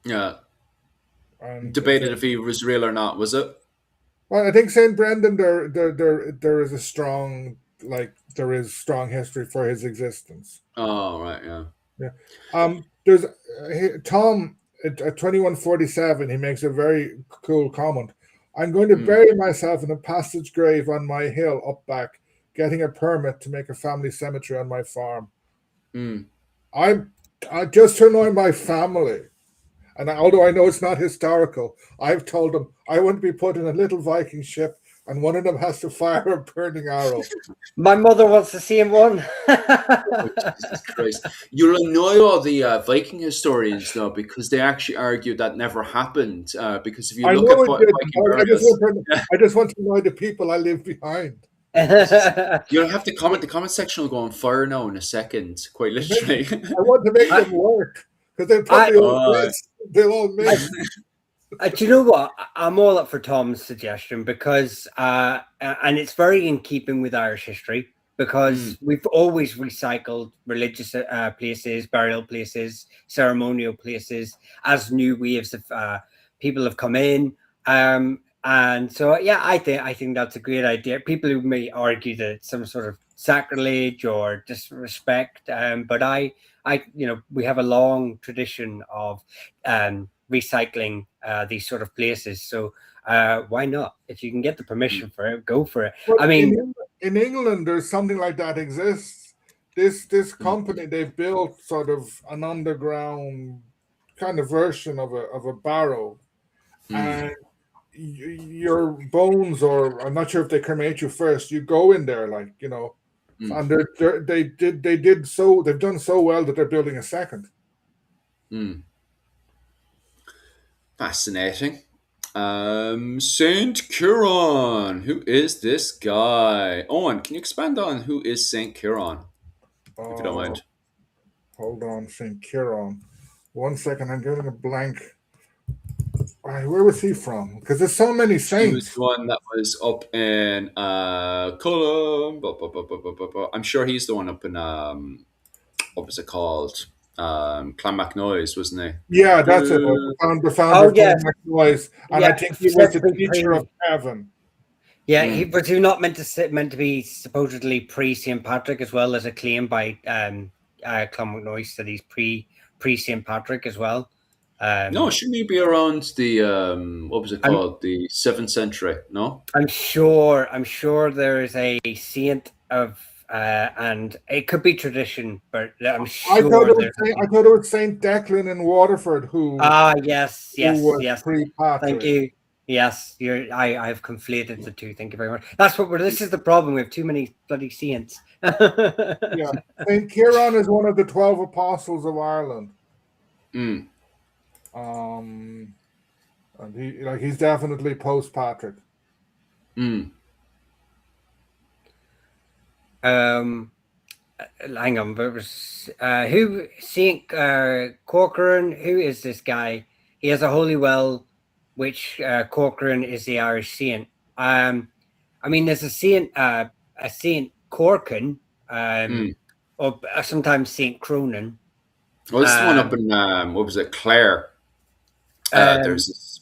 Yeah, and debated if he was real or not. Was it? Well, I think Saint Brendan, there is a strong, like, there is strong history for his existence. Oh, right, yeah. There's Tom at 2147. He makes a very cool comment. I'm going to bury myself in a passage grave on my hill up back, getting a permit to make a family cemetery on my farm. I just to annoy my family. And although I know it's not historical, I've told them I want to be put in a little Viking ship and one of them has to fire a burning arrow. My mother wants the same one. Oh, Jesus Christ. You'll annoy all the Viking historians, though, because they actually argue that never happened. Because if you look at Viking burials... I just want to annoy the people I leave behind. You'll have to comment. The comment section will go on fire now in a second, quite literally. I want to make them work. Because they'll probably all miss. Do you know what? I'm all up for Tom's suggestion because, and it's very in keeping with Irish history, because we've always recycled religious places, burial places, ceremonial places as new waves of people have come in. And so, yeah, I think that's a great idea. People who may argue that it's some sort of sacrilege or disrespect, but we have a long tradition of recycling these sort of places. So why not? If you can get the permission for it, go for it. Well, I mean, in England, there's something like that exists. This company, they've built sort of an underground kind of version of a barrow, and your bones, or I'm not sure if they cremate you first. You go in there, like, and they've done so well that they're building a second. Fascinating. Saint Ciaran. Who is this guy? Owen, can you expand on who is Saint Ciaran, if you don't mind? Hold on, Saint Ciaran. 1 second, I'm getting a blank. Where was he from? Because there's so many saints. He was the one that was up in Cullum. I'm sure he's the one up in what was it called? Clonmacnoise, wasn't he? Yeah, that's it. The founder of Clonmacnoise, and I think he was the teacher of heaven. Yeah, was he not meant to be supposedly pre Saint Patrick as well, as a claim by Clonmacnoise that he's pre Saint Patrick as well? No, shouldn't he be around the what was it called? The 7th century? No, I'm sure there is a saint of and it could be tradition, but I'm sure. I thought it was Saint Declan in Waterford who. Yes. Pre-Patrick. Thank you. Yes, I've conflated the two. Thank you very much. This is the problem. We have too many bloody saints. Yeah, Saint Ciaran is one of the 12 apostles of Ireland. And he's definitely post Patrick. Hang on, but who Saint Corcoran? Who is this guy? He has a holy well, which Corcoran is the Irish saint. I mean, there's a Saint Corcan, or sometimes Saint Cronin. Well, this is the one up in what was it, Clare? There's this,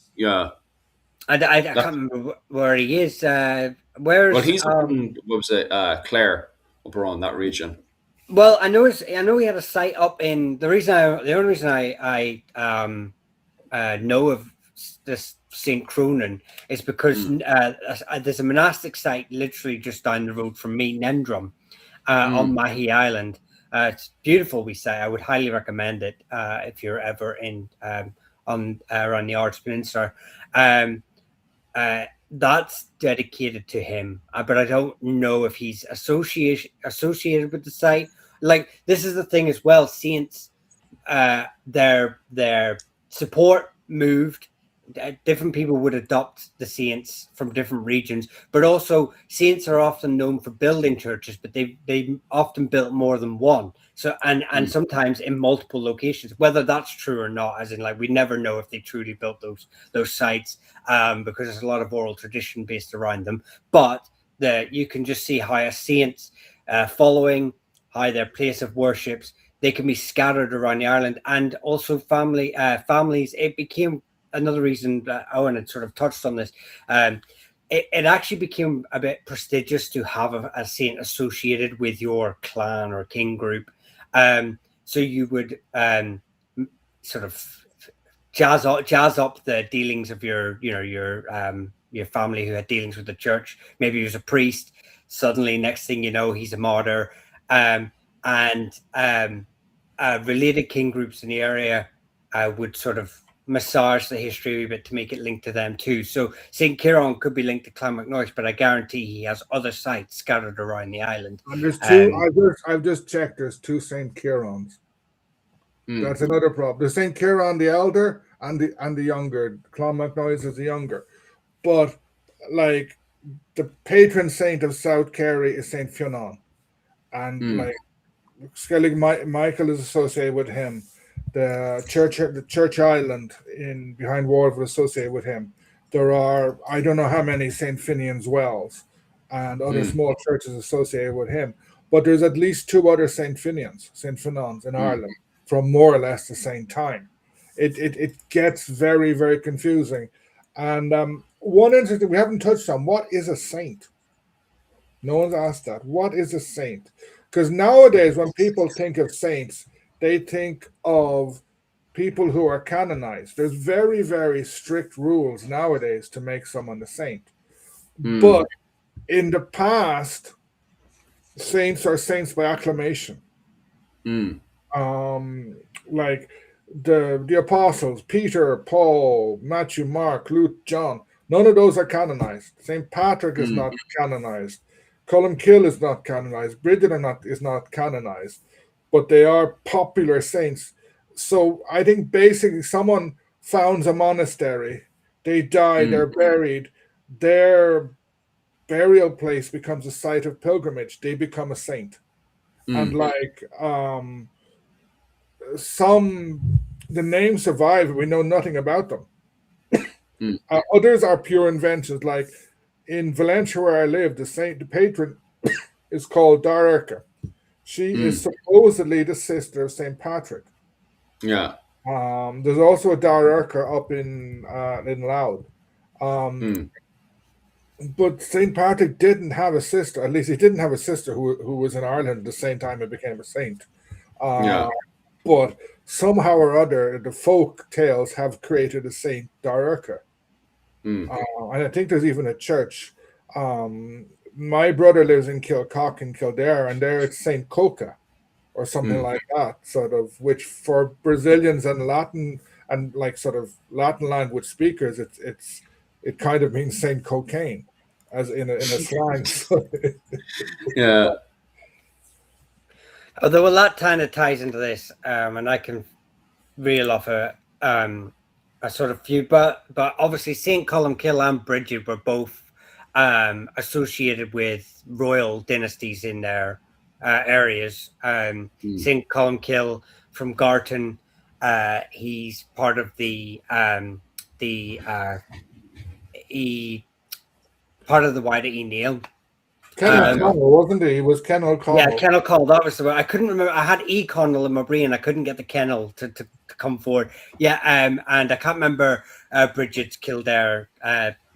I can't remember where he is. Where's Well, he's up in, what was it, Clare, up around that region. well, I know he had a site up in the only reason I know of this St. Cronin is because there's a monastic site literally just down the road from me, Nendrum, on Mahi Island. It's beautiful, we say. I would highly recommend it if you're ever in on around the Arts Peninsula. That's dedicated to him, but I don't know if he's associated with the site. Like, this is the thing as well. Saints, their support moved. Different people would adopt the saints from different regions, but also saints are often known for building churches, but they often built more than one. So and sometimes in multiple locations. Whether that's true or not, as in, like, we never know if they truly built those sites, because there's a lot of oral tradition based around them. But you can just see how a saint's following, how their place of worships, they can be scattered around the island, and also families. It became another reason that Owen had sort of touched on this. It actually became a bit prestigious to have a saint associated with your clan or king group. So you would sort of jazz up the dealings of your family who had dealings with the church. Maybe he was a priest. Suddenly, next thing you know, he's a martyr. And related king groups in the area would sort of massage the history a bit to make it linked to them too. So St. Kieran could be linked to Clonmacnoise, but I guarantee he has other sites scattered around the island. And there's two. I've just checked. There's two St. Kierans. That's another problem. There's St. Kieran the elder and the younger. Clonmacnoise is the younger, but like the patron saint of South Kerry is St. Fionn, and like Skellig Michael is associated with him. The church island in behind Wardville associated with him. There are, I don't know how many St. Finian's Wells and other small churches associated with him, but there's at least two other St. Finans in Ireland from more or less the same time. It gets very, very confusing. And one interesting we haven't touched on, what is a saint? No one's asked that. What is a saint? Because nowadays, when people think of saints, they think of people who are canonized. There's very, very strict rules nowadays to make someone a saint. But in the past, saints are saints by acclamation. Like the apostles, Peter, Paul, Matthew, Mark, Luke, John, none of those are canonized. St. Patrick is not canonized. Columkill is not canonized. Bridget is not canonized, but they are popular saints. So I think basically someone founds a monastery, they die, they're buried, their burial place becomes a site of pilgrimage, they become a saint. And like the names survive, we know nothing about them. Others are pure inventions, like in Valencia where I live, the patron is called Darerca. She is supposedly the sister of St. Patrick. Yeah. There's also a Darerca up in Loud. But St. Patrick didn't have a sister. At least he didn't have a sister who was in Ireland at the same time he became a saint. But somehow or other, the folk tales have created a St. Darerca. And I think there's even a church. My brother lives in Kilcock in Kildare, and there it's St. Coca or something like that, sort of, which for Brazilians and Latin and like sort of Latin language speakers, it kind of means Saint Cocaine, as in a slang. Yeah. Although a lot kind of ties into this, and I can reel off a sort of few, but obviously St. Columkill and Bridget were both associated with royal dynasties in their areas. St. Columkill from Garton, he's part of part of the wider Neil. Ken O'Connell, wasn't he? He was Ken O'Connell. Yeah, Ken O'Connell. That was the one. I couldn't remember. I had E. Connell in my brain. I couldn't get the Kennel to come forward. Yeah, and I can't remember Bridget's Kildare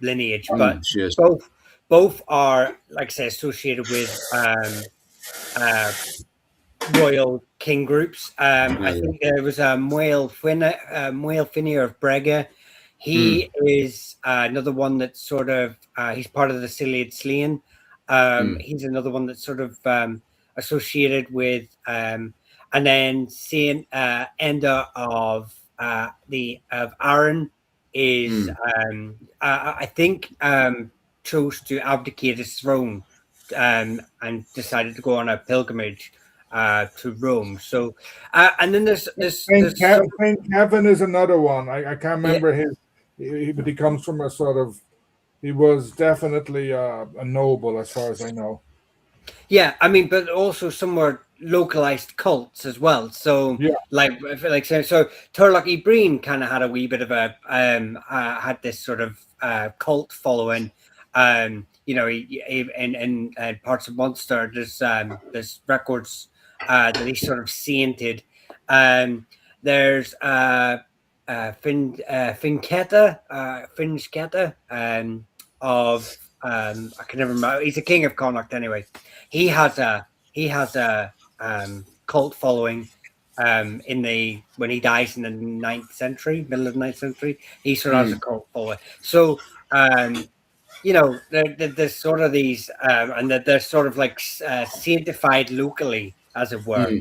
lineage, but Cheers. both are, like I say, associated with royal king groups. I think there was a Moel Finnear of Brega. He is another one that's sort of he's part of the Ciliad Slian. He's another one that's sort of associated with, and then Saint Enda of Aaron is I think chose to abdicate his throne and decided to go on a pilgrimage to Rome. So, and then there's Saint Kevin is another one. I can't remember his, but he comes from a sort of. He was definitely a noble, as far as I know. Yeah, I mean, but also some were localized cults as well. So, like so, Turlock y Breen kind of had a wee bit of a had this sort of cult following. You know, in parts of Munster, there's records that he sort of sainted. There's Finsketa of I can never remember. He's the king of Connacht anyway. He has a cult following in the when he dies in the 9th century, middle of the 9th century. He sort of has a cult following. So you know, there's sort of these and that they're sort of like sanctified locally, as it were.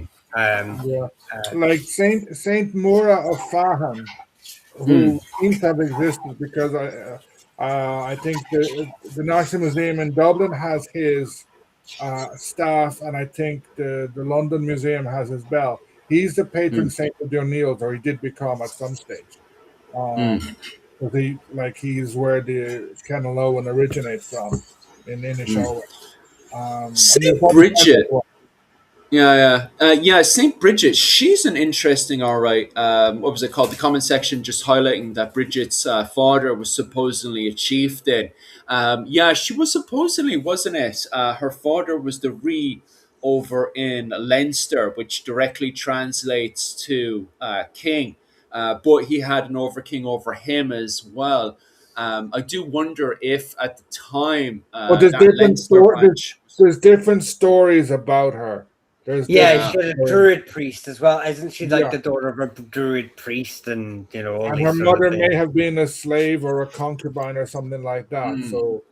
Like Saint Mora of Fahan, who seems to have existed because I think the National Museum in Dublin has his staff, and I think the London Museum has his bell. He's the patron saint of the O'Neills, or he did become at some stage. He's where the Kenalowan originates from in Inishowen. Saint Bridget. Yeah. Saint Bridget. She's an interesting. All right. What was it called? The comment section just highlighting that Bridget's father was supposedly a chieftain. She was supposedly, wasn't it? Her father was the Ree over in Leinster, which directly translates to king. But he had an over king over him as well. I do wonder if at the time but that Leinster branch. There's different stories about her. She's a druid priest as well, isn't she? Like the daughter of a druid priest, and you know, and her mother may have been a slave or a concubine or something like that. So,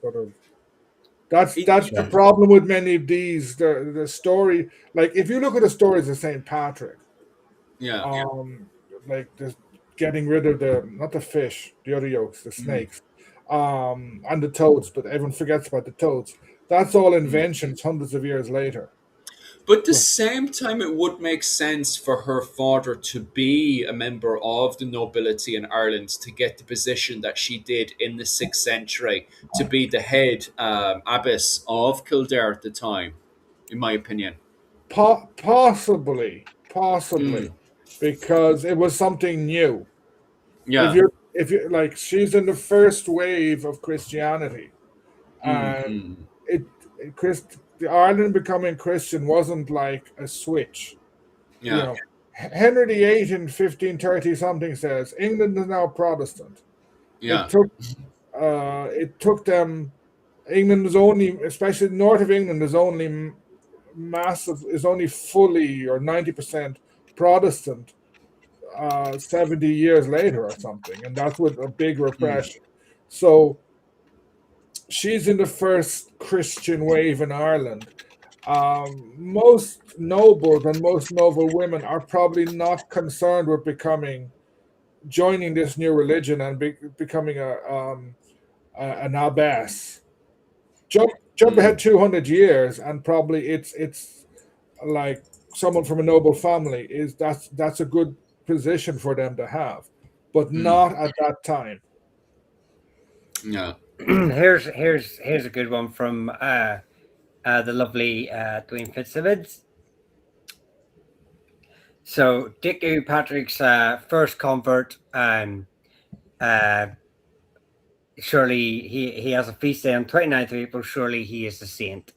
sort of. That's the problem with many of these. The story, like if you look at the stories of Saint Patrick, like just getting rid of not the fish, the other yolks, the snakes, and the toads, but everyone forgets about the toads. That's all inventions hundreds of years later. But at the same time, it would make sense for her father to be a member of the nobility in Ireland to get the position that she did in the 6th century, to be the head abbess of Kildare at the time, in my opinion. Possibly, because it was something new. Yeah. If you like, she's in the first wave of Christianity, and the Ireland becoming Christian wasn't like a switch. Yeah. You know, Henry VIII in 1530 something says England is now Protestant. Yeah. It took them. England is only, especially north of England, is only fully or 90% Protestant 70 years later or something, and that's with a big repression. So she's in the first Christian wave in Ireland. Most nobles and most noble women are probably not concerned with joining this new religion and becoming an abbess. Jump ahead 200 years, and probably it's like someone from a noble family that's a good position for them to have, but not at that time. Yeah. Here's a good one from the lovely Dwayne Fitzsimmons. So Dick Patrick's first convert surely he has a feast day on 29th of April. Surely he is a saint.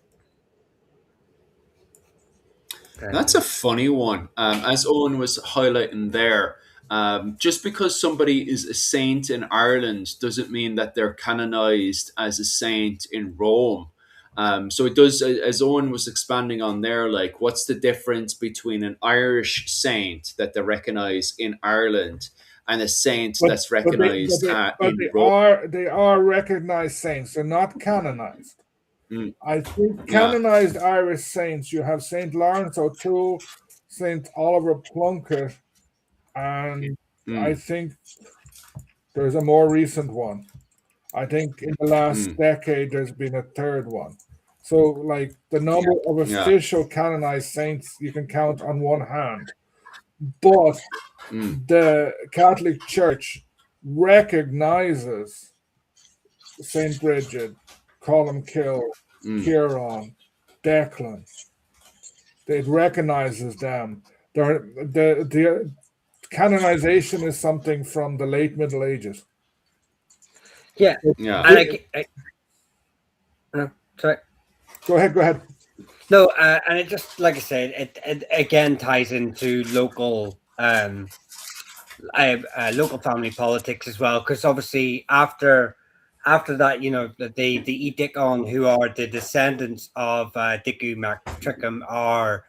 That's a funny one. As Owen was highlighting there, just because somebody is a saint in Ireland doesn't mean that they're canonized as a saint in Rome. So it does, as Owen was expanding on there, like what's the difference between an Irish saint that they recognize in Ireland and a saint But that's recognized in Rome? they are recognized saints. They're not canonized. Mm, I think yeah. canonized Irish saints, you have Saint Lawrence O'Toole, Saint Oliver Plunkett, and I Mm, think there's a more recent one. I think in the last mm, decade there's been a third one. So, like the number of yeah. official canonized saints you can count on one hand. But Mm, the Catholic Church recognizes Saint Bridget, Columkill, mm, Kieran, Declan. It recognizes them. The canonization is something from the late Middle Ages. Yeah, yeah. and no, sorry. Go ahead. Go ahead. No, and it just like I said, it again ties into local local family politics as well, because obviously after that, you know, the Edicon, who are the descendants of Dicu Mac Trickham, are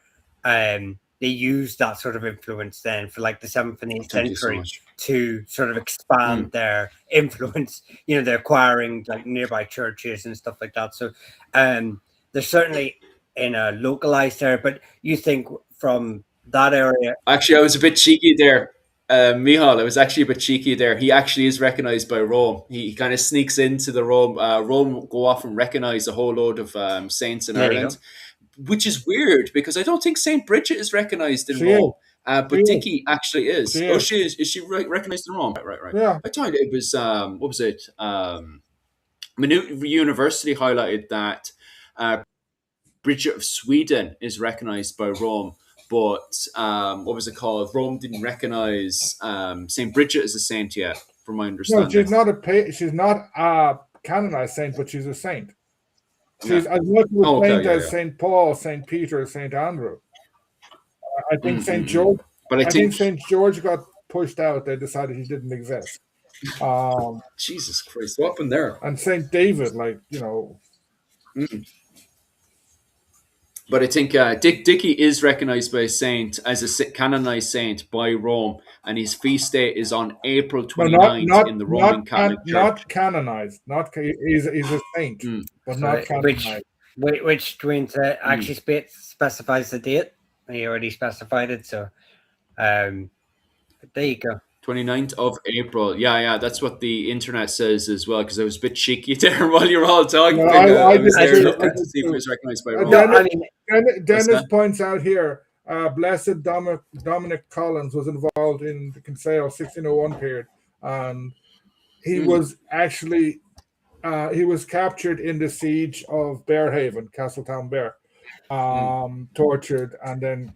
they use that sort of influence then for like the 7th and 8th Thank you so century much. to sort of expand Mm. their influence. You know, they're acquiring like nearby churches and stuff like that. So they're certainly in a localized area, but you think from that area. Actually, I was a bit cheeky there. Mihal, I was actually a bit cheeky there. He actually is recognized by Rome. He kind of sneaks into the Rome. Rome go off and recognize a whole load of saints in There you Ireland, go. which is weird because I don't think Saint Bridget is recognized in She is. Rome. She But is. Dicky actually is. She Oh, is. she is. Is she recognized in Rome? Right. Yeah. I thought it was. What was it? Maynooth University highlighted that Bridget of Sweden is recognized by Rome, but what was it called? Rome didn't recognize Saint Bridget as a saint yet, from my No, understanding. she's not a canonized saint, but she's a saint. She's Yeah. as much of a Oh, okay. saint Yeah. as Saint Paul, Saint Peter, Saint Andrew. I think Saint Mm. George. But I I think think Saint George got pushed out. They decided he didn't exist. Um, Jesus Christ, what happened there? and Saint David, like you know, Mm. But I think Dicky is recognized by a saint as a canonized saint by Rome, and his feast day is on April no, 29th in the Roman Catholic Church. not canonized. Not he's a saint, Mm. but not Right, canonized. which Dwayne Mm. actually specifies the date. He already specified it, so there you go. 29th of April. Yeah, that's what the internet says as well, because I was a bit cheeky there while you were all No, talking. I I did was I there too. think I looking to did see if it too. was recognized by Rome. no, Dennis, I mean What's Dennis that? points out here, Blessed Dominic Collins was involved in the Conseil 1601 period, and he Mm, was actually he was captured in the siege of Bearhaven, Castletown Bear, mm, tortured, and then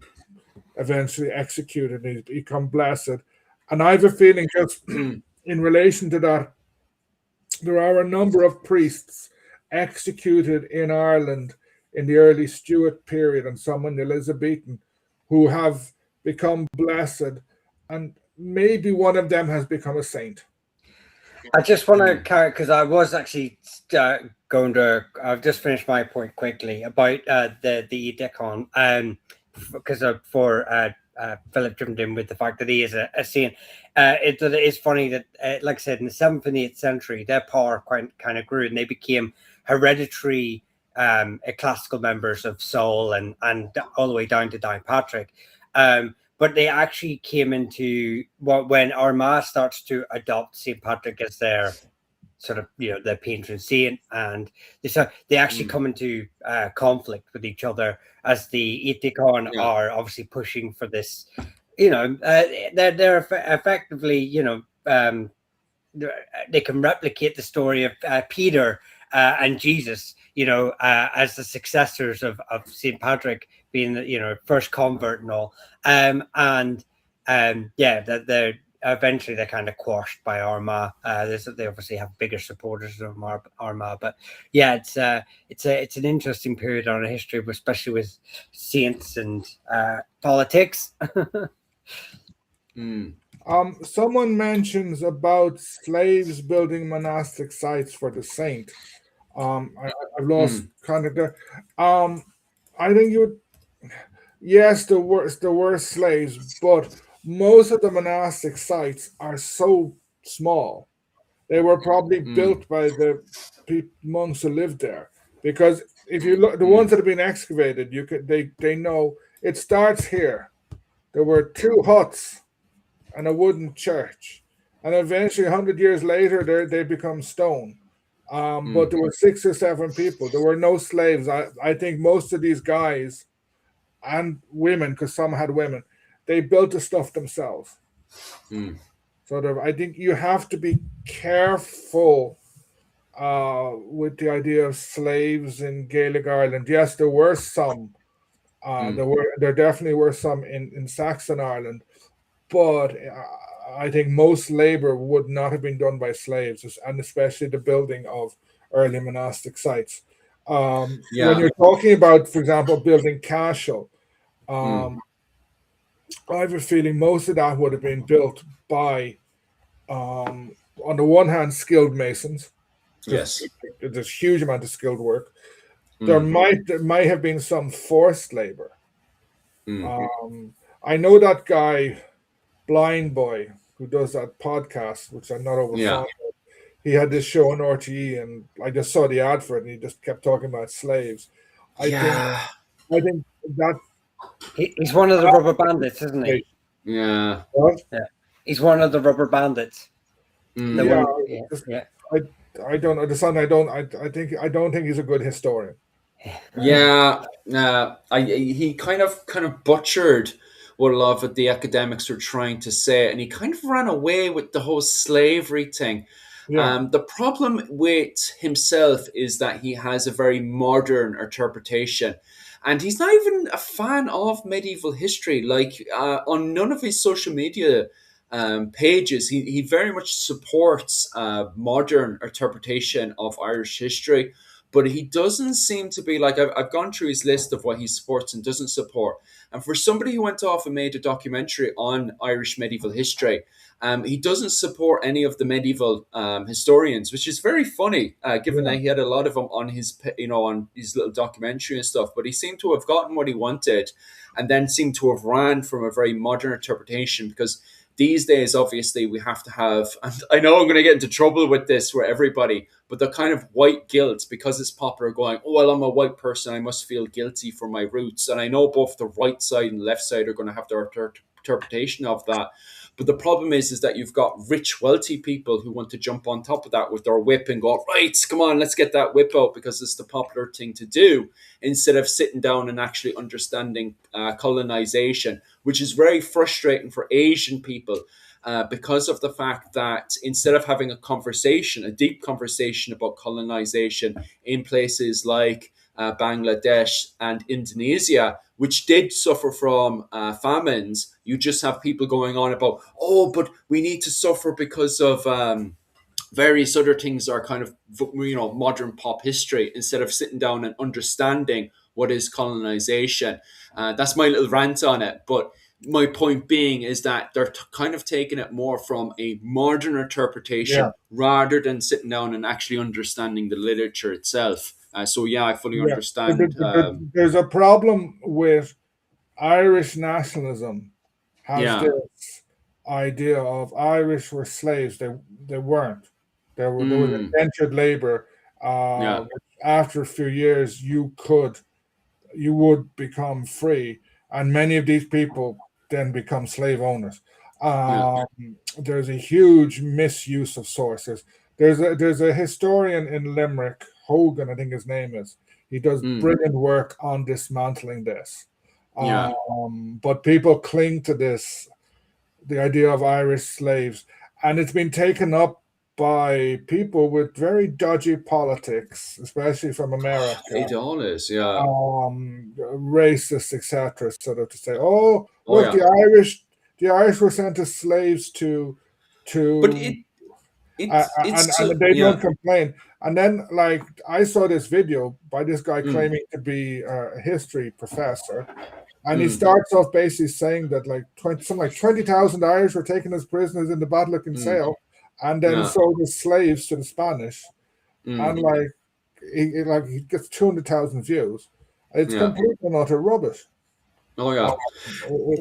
eventually executed. And he's become blessed. And I have a feeling, just mm, in relation to that, there are a number of priests executed in Ireland in the early Stuart period and some in the Elizabethan who have become blessed, and maybe one of them has become a saint. I just want to mm, carry because I was actually going to. I've just finished my point quickly about the Edicon, because for Philip jumped in with the fact that he is a saint. It is funny that, like I said, in the 7th and 8th century, their power kind of grew, and they became hereditary ecclesiastical members of Saul and all the way down to Downpatrick. But they actually came into when Armagh starts to adopt St. Patrick as their sort of, you know, their patron saint, and they actually mm. come into conflict with each other as the Edicon Yeah. are obviously pushing for this. You know, they're effectively, you know, they can replicate the story of Peter and Jesus, you know, as the successors of St. Patrick being the, you know, first convert and all. Yeah, that they're eventually they're kind of quashed by Armagh. They obviously have bigger supporters of Armagh, but yeah, it's an interesting period on history, especially with saints and politics. Someone mentions about slaves building monastic sites for the saint. I've lost contact there. I think yes, there were slaves, but most of the monastic sites are so small. They were probably built by the monks who lived there. Because if you look, the ones that have been excavated, they know it starts here. There were two huts and a wooden church, and eventually, 100 years later, they become stone. But there were 6 or 7 people. There were no slaves. I think most of these guys and women, because some had women, they built the stuff themselves. So I think you have to be careful with the idea of slaves in Gaelic Ireland. Yes, there were some. There definitely were some in Saxon Ireland, but I think most labor would not have been done by slaves, and especially the building of early monastic sites. When you're talking about, for example, building Cashel, I have a feeling most of that would have been built by, on the one hand, skilled masons. Yes. There's a huge amount of skilled work. There might have been some forced labor. I know that guy, Blind Boy, who does that podcast, which I'm not over fond of. He had this show on RTE, and I just saw the ad for it, and he just kept talking about slaves. I think that he's one of the rubber bandits, isn't he? Yeah. He's one of the rubber bandits. I don't understand. I don't think he's a good historian. Yeah, he kind of butchered what a lot of the academics were trying to say, and he kind of ran away with the whole slavery thing. The problem with himself is that he has a very modern interpretation, and he's not even a fan of medieval history. Like on none of his social media pages, he very much supports modern interpretation of Irish history. But he doesn't seem to be like, I've gone through his list of what he supports and doesn't support. And for somebody who went off and made a documentary on Irish medieval history, he doesn't support any of the medieval historians, which is very funny, given that he had a lot of them on his, on his little documentary and stuff. But he seemed to have gotten what he wanted, and then seemed to have ran from a very modern interpretation, because these days, obviously, we have to have, and I know I'm going to get into trouble with this for everybody, but the kind of white guilt, because it's popular, going, oh, well, I'm a white person, I must feel guilty for my roots. And I know both the right side and the left side are going to have their interpretation of that. But the problem is that you've got rich, wealthy people who want to jump on top of that with their whip and go, right, come on, let's get that whip out because it's the popular thing to do, instead of sitting down and actually understanding colonization, which is very frustrating for Asian people because of the fact that instead of having a deep conversation about colonization in places like Bangladesh and Indonesia, which did suffer from famines, you just have people going on about, oh, but we need to suffer because of various other things are kind of, modern pop history, instead of sitting down and understanding what is colonization. That's my little rant on it. But my point being is that they're kind of taking it more from a modern interpretation rather than sitting down and actually understanding the literature itself. I fully understand. There's a problem with Irish nationalism. Has this idea of Irish were slaves? They weren't. There was indentured labor. After a few years, you would become free, and many of these people then become slave owners. There's a huge misuse of sources. There's a historian in Limerick, Hogan, I think his name is. He does brilliant work on dismantling this. But people cling to the idea of Irish slaves, and it's been taken up by people with very dodgy politics, especially from America. It all is, racists, etc., sort of to say, the Irish, the Irish were sent as slaves But to it's and so, they yeah. don't complain. And then, like, I saw this video by this guy Mm, claiming to be a history professor, and he mm, starts off basically saying that like 20,000 Irish were taken as prisoners in the Battle of mm, Kinsale, and then yeah. sold as slaves to the Spanish, and Mm, like he gets 200,000 views. It's yeah. complete and utter rubbish. Oh Um, yeah.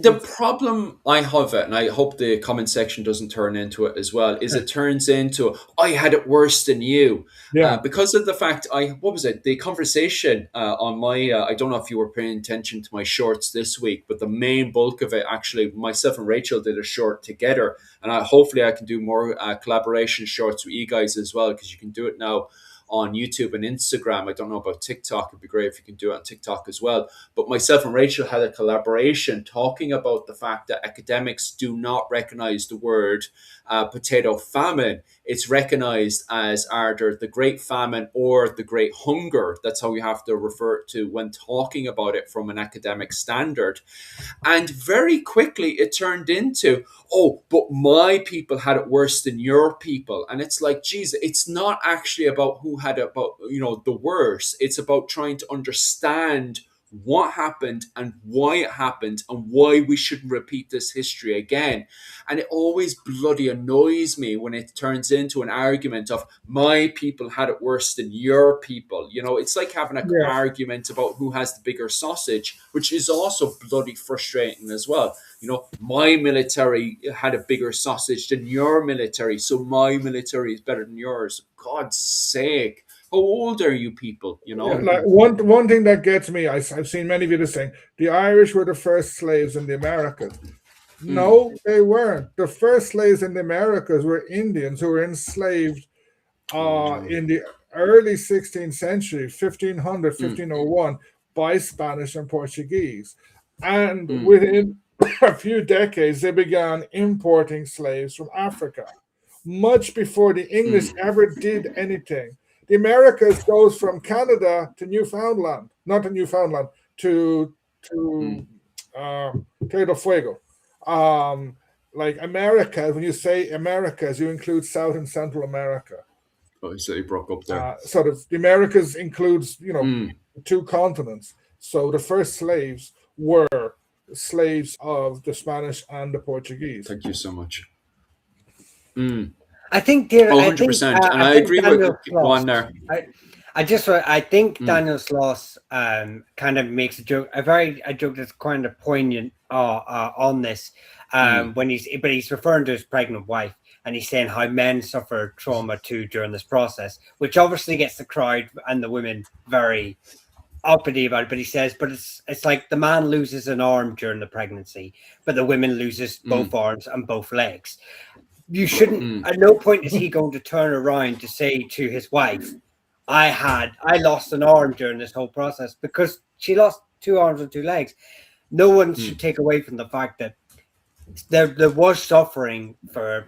The it's problem I have it, and I hope the comment section doesn't turn into it as well, is yeah, it turns into I had it worse than you, yeah, because of the fact I what was it the conversation on my I don't know if you were paying attention to my shorts this week, but the main bulk of it actually myself and Rachel did a short together, and hopefully I can do more collaboration shorts with you guys as well because you can do it now on YouTube and Instagram. I don't know about TikTok. It'd be great if you can do it on TikTok as well. But myself and Rachel had a collaboration talking about the fact that academics do not recognize the word potato famine. It's recognized as either the Great Famine or the Great Hunger. That's how we have to refer to when talking about it from an academic standard. And very quickly it turned into, oh, but my people had it worse than your people. And it's like, geez, it's not actually about who had it, about, the worst. It's about trying to understand what happened and why it happened and why we shouldn't repeat this history again. And it always bloody annoys me when it turns into an argument of my people had it worse than your people. It's like having an yeah, argument about who has the bigger sausage, which is also bloody frustrating as well. My military had a bigger sausage than your military, so my military is better than yours. God's sake. How old are you people, yeah. Like one thing that gets me, I've seen many videos saying the Irish were the first slaves in the Americas. Mm, No, they weren't. The first slaves in the Americas were Indians who were enslaved oh no. in the early 16th century, 1500, Mm, 1501, by Spanish and Portuguese. And mm, within a few decades, they began importing slaves from Africa, much before the English mm, ever did anything. The Americas goes from Canada to Newfoundland, not to Newfoundland, to mm. Tierra del Fuego. Um, like America, when you say Americas, you include South and Central America. Oh, so you broke up there. Sort of the Americas includes, Mm, two continents. So the first slaves were slaves of the Spanish and the Portuguese. thank you so much. Mm. I think there. Oh, I think. 100%. And I I think agree with Daniel go Sloss. on there. I think Mm, Daniel Sloss kind of makes a joke that's kind of poignant on this mm, when he's referring to his pregnant wife and he's saying how men suffer trauma too during this process, which obviously gets the crowd and the women very uppity about it. But he says, but it's like the man loses an arm during the pregnancy, but the women loses both mm, arms and both legs. You shouldn't. mm, At no point is he going to turn around to say to his wife, I lost an arm during this whole process because she lost two arms and two legs. No one should mm. take away from the fact that there was suffering for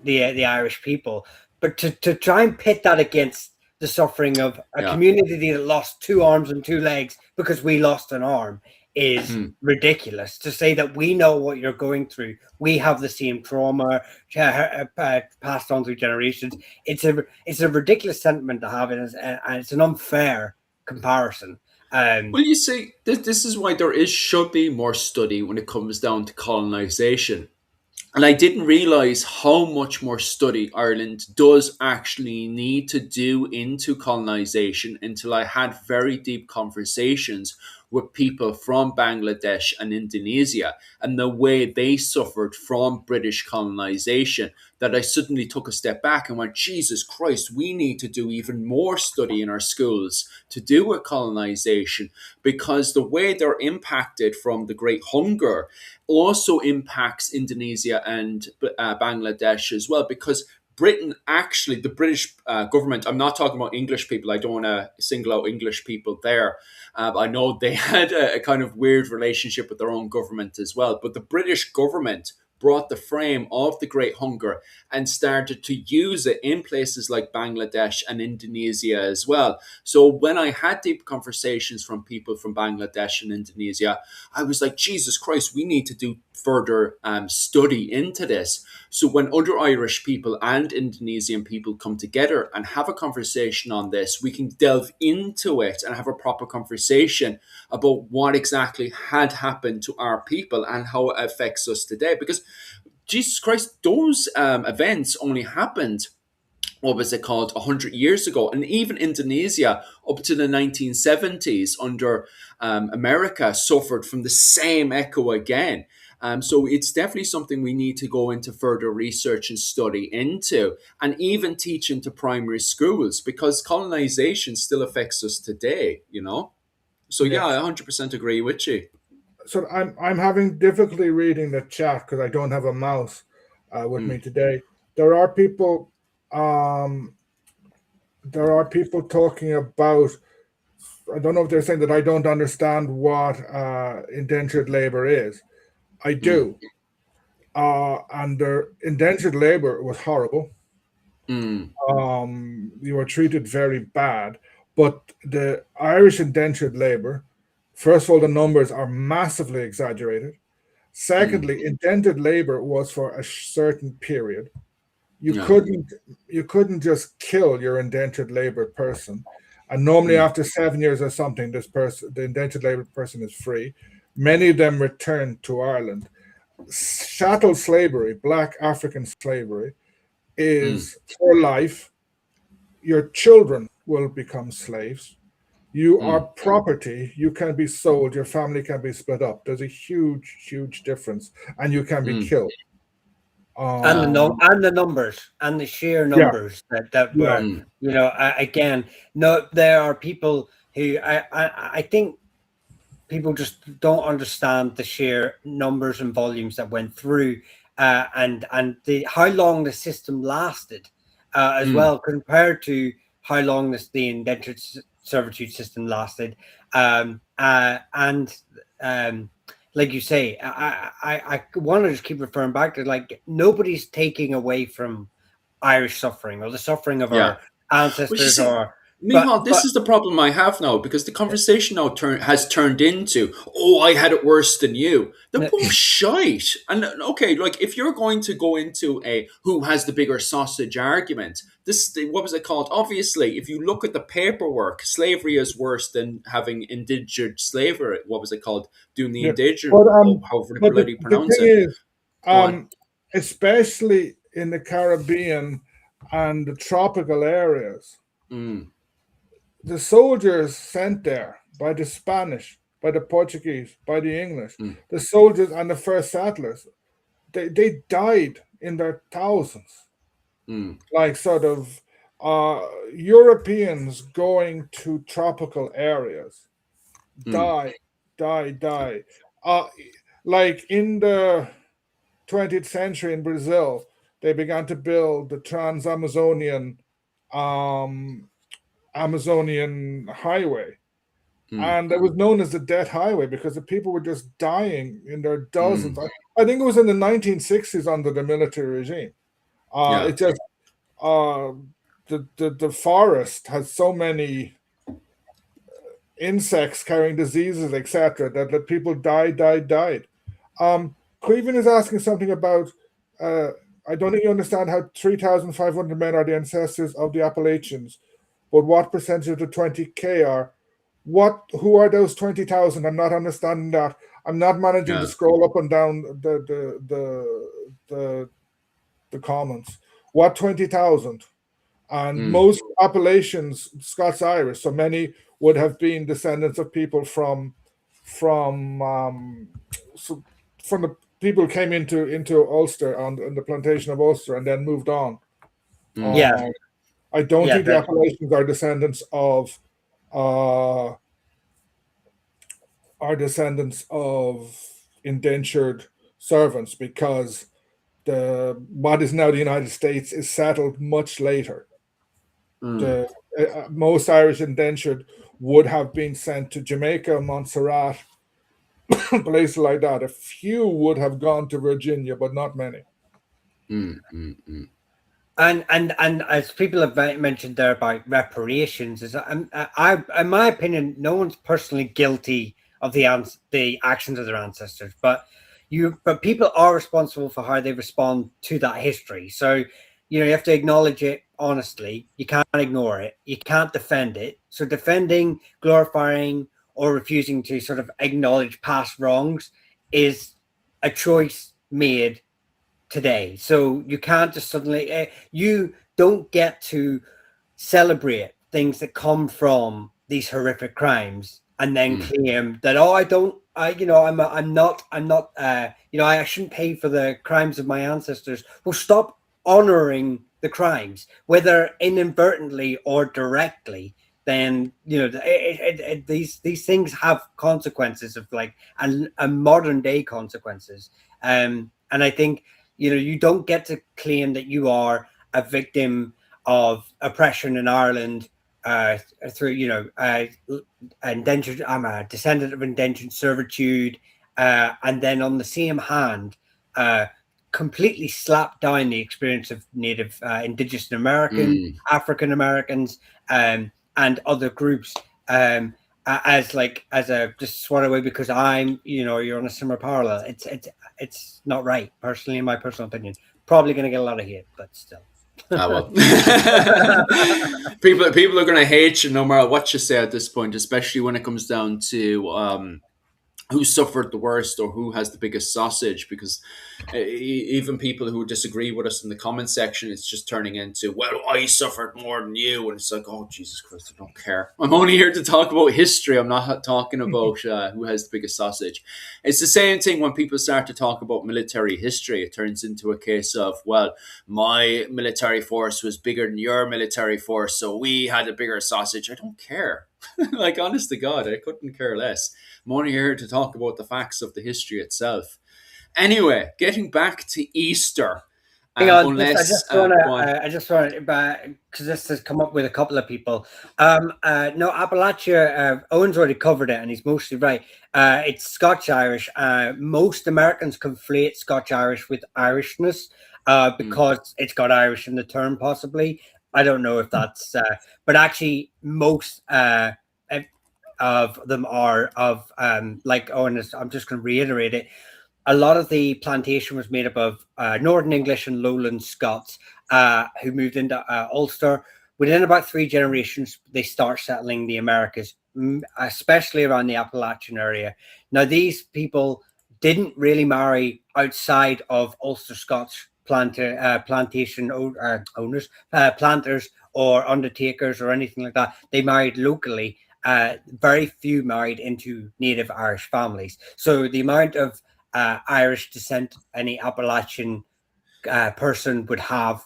the Irish people, but to try and pit that against the suffering of a Yeah. community that lost two arms and two legs because we lost an arm is Mm. ridiculous. To say that we know what you're going through, we have the same trauma passed on through generations. It's a ridiculous sentiment to have, and it's an unfair comparison. Well, you see, this is why there should be more study when it comes down to colonization. And I didn't realize how much more study Ireland does actually need to do into colonization until I had very deep conversations with people from Bangladesh and Indonesia and the way they suffered from British colonization. That I suddenly took a step back and went, Jesus Christ, we need to do even more study in our schools to do with colonization, because the way they're impacted from the Great Hunger also impacts Indonesia and Bangladesh as well, because Britain actually, the British government, I'm not talking about English people, I don't want to single out English people there. I know they had a kind of weird relationship with their own government as well, but the British government brought the frame of the Great Hunger and started to use it in places like Bangladesh and Indonesia as well. So when I had deep conversations from people from Bangladesh and Indonesia, I was like, Jesus Christ, we need to do further study into this. So when other Irish people and Indonesian people come together and have a conversation on this, we can delve into it and have a proper conversation about what exactly had happened to our people and how it affects us today. Because Jesus Christ, those events only happened, what was it called, 100 years ago. And even Indonesia, up to the 1970s under America, suffered from the same echo again. So it's definitely something we need to go into further research and study into, and even teach into primary schools, because colonization still affects us today, you know? So yeah, I 100% agree with you. So I'm having difficulty reading the chat because I don't have a mouse with me today. There are people talking about, I don't know if they're saying that I don't understand what indentured labor is. I do. And the indentured labor was horrible. You were treated very bad. But the Irish indentured labor, first of all, the numbers are massively exaggerated. Secondly, indentured labor was for a certain period. You couldn't just kill your indentured labor person. And normally after 7 years or something, the indentured labor person is free. Many of them returned to Ireland. Chattel slavery, black African slavery, is for life. Your children will become slaves. You are property. You can be sold. Your family can be split up. There's a huge, huge difference, and you can be killed. And the numbers and the sheer numbers that were, again, no, there are people who I think people just don't understand the sheer numbers and volumes that went through, and the how long the system lasted, as well, compared to how long the indentured servitude system lasted, like you say, I want to just keep referring back to, like, nobody's taking away from Irish suffering or the suffering of our ancestors, Michal, this is the problem I have now, because the conversation now has turned into, oh, I had it worse than you. They're both shite. And okay, like, if you're going to go into a who has the bigger sausage argument, what was it called? Obviously, if you look at the paperwork, slavery is worse than having indentured slavery. What was it called? Doing the indentured, however the lady pronounce it. Especially in the Caribbean and the tropical areas, the soldiers sent there by the Spanish, by the Portuguese, by the English, the soldiers and the first settlers, they died in their thousands. Like, sort of, Europeans going to tropical areas die. Like in the 20th century in Brazil, they began to build the Trans-Amazonian Amazonian highway, and it was known as the Death Highway because the people were just dying in their dozens. I think it was in the 1960s under the military regime. It just the forest has so many insects carrying diseases, etc., that the people died. Cleveland is asking something about. I don't think you understand how 3,500 men are the ancestors of the Appalachians, but what percentage of the 20K are? Who are those 20,000? I'm not understanding that. I'm not managing to scroll up and down the comments. What 20,000? And most Appalachians, Scots Irish, so many would have been descendants of people from the people who came into Ulster on the plantation of Ulster and then moved on. I don't think the Appalachians are descendants of indentured servants, because what is now the United States is settled much later. Most Irish indentured would have been sent to Jamaica, Montserrat, places like that. A few would have gone to Virginia, but not many. And as people have mentioned there about reparations, in my opinion, no one's personally guilty of the actions of their ancestors, but but people are responsible for how they respond to that history. So, you have to acknowledge it honestly. You can't ignore it. You can't defend it. So defending, glorifying, or refusing to sort of acknowledge past wrongs is a choice made today. So you can't just suddenly, you don't get to celebrate things that come from these horrific crimes and then claim that, oh, I don't, I'm not, I shouldn't pay for the crimes of my ancestors. Well, stop honoring the crimes, whether inadvertently or directly. Then these things have consequences of like a modern day consequences. And I think you don't get to claim that you are a victim of oppression in Ireland through indentured. I'm a descendant of indentured servitude, and then on the same hand, completely slap down the experience of Native, Indigenous American, African Americans, and other groups. As a just swan away because you're on a similar parallel. It's not right, personally, in my personal opinion. Probably going to get a lot of hate, but still. Well, people are going to hate you no matter what you say at this point, especially when it comes down to who suffered the worst or who has the biggest sausage, because even people who disagree with us in the comment section, it's just turning into, well, I suffered more than you, and it's like, oh, Jesus Christ, I don't care. I'm only here to talk about history. I'm not talking about who has the biggest sausage. It's the same thing when people start to talk about military history. It turns into a case of, well, my military force was bigger than your military force, so we had a bigger sausage. I don't care. Like, honest to God, I couldn't care less. I'm only here to talk about the facts of the history itself. Anyway, getting back to Easter. Hang on, Unless, I just want to, because this has come up with a couple of people. No, Appalachia, Owen's already covered it, and he's mostly right. It's Scotch-Irish. Most Americans conflate Scotch-Irish with Irishness because it's got Irish in the term, possibly. I don't know if that's, but actually most of them are of, like Owen, I'm just going to reiterate it. A lot of the plantation was made up of Northern English and Lowland Scots who moved into Ulster. Within about 3 generations, they start settling the Americas, especially around the Appalachian area. Now, these people didn't really marry outside of Ulster Scots plantation owners, planters, or undertakers, or anything like that. They married locally. Very few married into native Irish families. So the amount of Irish descent any Appalachian person would have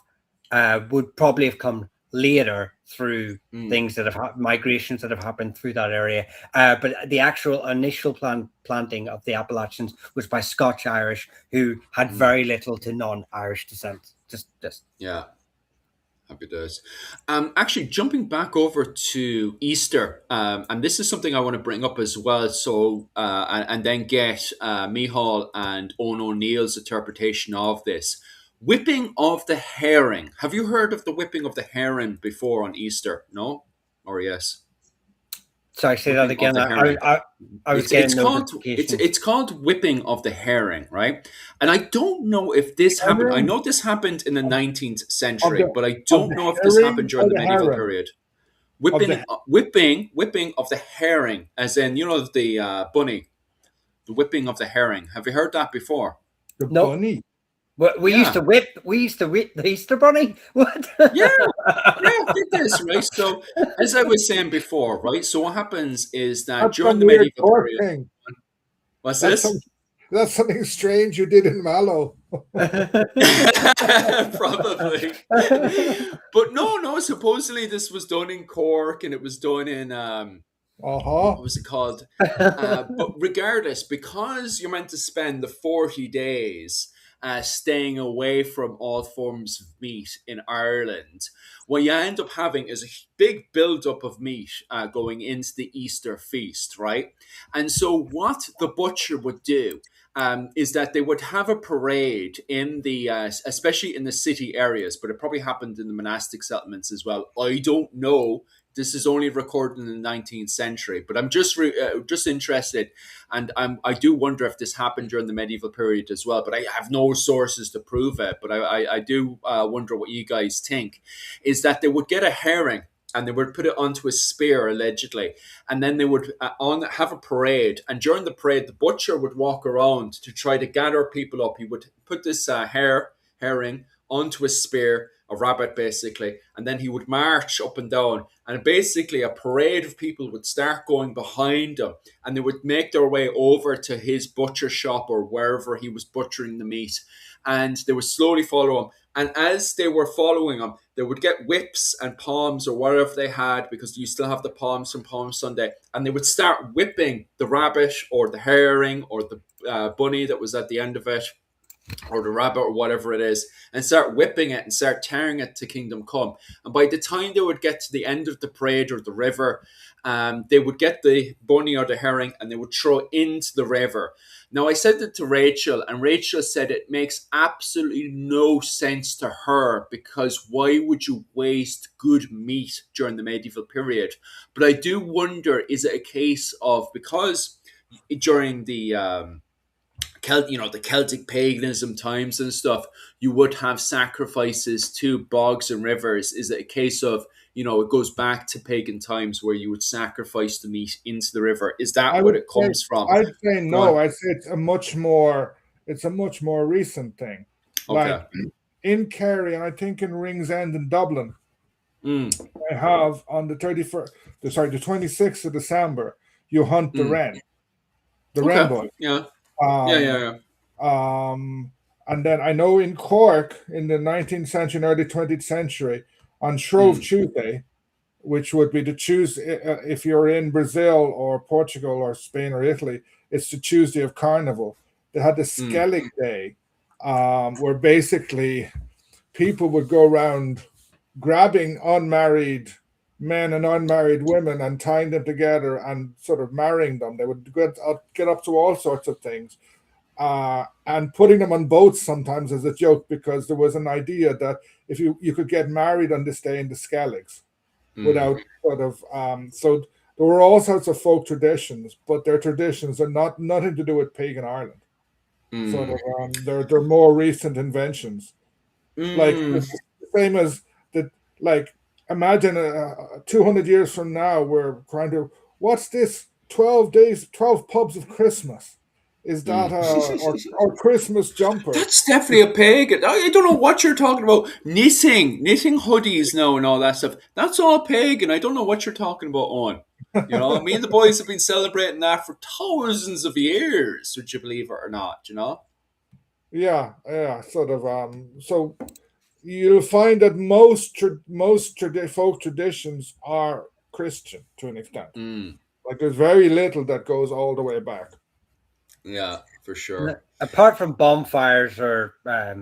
would probably have come later through things that have migrations that have happened through that area. But the actual initial planting of the Appalachians was by Scotch-Irish who had very little to non-Irish descent. Just yeah. Happy days. Actually, jumping back over to Easter, and this is something I want to bring up as well. So, and then get Micheál and Owen O'Neill's interpretation of this. Whipping of the herring. Have you heard of the whipping of the herring before on Easter? No? Or yes? Sorry, say that again. I was getting notifications. It's called whipping of the herring, right? And I don't know if this happened. I know this happened in the 19th century, but I don't know if this happened during the medieval period. Whipping of the herring, as in the bunny, the whipping of the herring. Have you heard that before? The bunny. We used to whip the Easter bunny. What? Yeah, did this right. So, as I was saying before, right. So, what happens is that during the medieval period, what's this? That's something strange you did in Mallow. Probably, but no. Supposedly, this was done in Cork, and it was done in what was it called? But regardless, because you're meant to spend the 40 days. Staying away from all forms of meat in Ireland, what you end up having is a big build-up of meat going into the Easter feast, right? And so what the butcher would do is that they would have a parade in the, especially in the city areas, but it probably happened in the monastic settlements as well. I don't know This is only recorded in the 19th century, but I'm just interested, and I do wonder if this happened during the medieval period as well. But I have no sources to prove it. But I do wonder what you guys think. Is that they would get a herring and they would put it onto a spear allegedly, and then they would have a parade. And during the parade, the butcher would walk around to try to gather people up. He would put this herring onto a spear, a rabbit basically, and then he would march up and down, and basically a parade of people would start going behind him, and they would make their way over to his butcher shop or wherever he was butchering the meat, and they would slowly follow him. And as they were following him, they would get whips and palms or whatever they had, because you still have the palms from Palm Sunday, and they would start whipping the rabbit or the herring or the bunny that was at the end of it, or the rabbit or whatever it is, and start whipping it and start tearing it to kingdom come. And by the time they would get to the end of the parade or the river, they would get the bunny or the herring and they would throw it into the river. Now, I said that to Rachel, and Rachel said it makes absolutely no sense to her, because why would you waste good meat during the medieval period? But I do wonder, is it a case of, because during the the Celtic paganism times and stuff, you would have sacrifices to bogs and rivers. Is it a case of, it goes back to pagan times where you would sacrifice the meat into the river? Is that what it comes from? I'd say no. I'd say it's a much more recent thing. Okay. Like in Kerry, and I think in Ringsend in Dublin, I have on the 26th of December, you hunt the wren, the rainbow. Yeah. And then I know in Cork in the 19th century and early 20th century, on Shrove Tuesday, which would be the Tuesday, if you're in Brazil or Portugal or Spain or Italy, it's the Tuesday of Carnival. They had the Skellig Day, where basically people would go around grabbing unmarried men and unmarried women and tying them together and sort of marrying them. They would get up to all sorts of things, and putting them on boats sometimes as a joke, because there was an idea that if you could get married on this day in the Skelligs without sort of so there were all sorts of folk traditions, but their traditions are nothing to do with pagan Ireland. Sort of they're more recent inventions. Like it's the same as that. Like imagine 200 years from now, we're trying to, what's this 12 days, 12 pubs of Christmas? Is that or Christmas jumper? That's definitely a pagan. I don't know what you're talking about. Knitting hoodies now and all that stuff. That's all pagan. I don't know what you're talking about, Owen. Me and the boys have been celebrating that for thousands of years, would you believe it or not, Yeah, sort of. So you'll find that most folk traditions are Christian to an extent. Like there's very little that goes all the way back. Yeah, for sure. Apart from bonfires, or I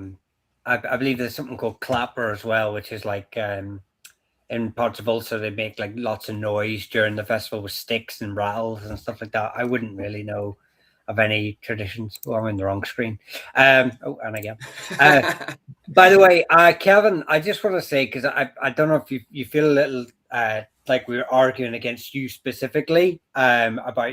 believe there's something called clapper as well, which is like in parts of Ulster they make like lots of noise during the festival with sticks and rattles and stuff like that. I wouldn't really know of any traditions. Oh, I'm in the wrong screen. And again. By the way, Kevin, I just want to say, because I don't know if you feel a little like we were arguing against you specifically about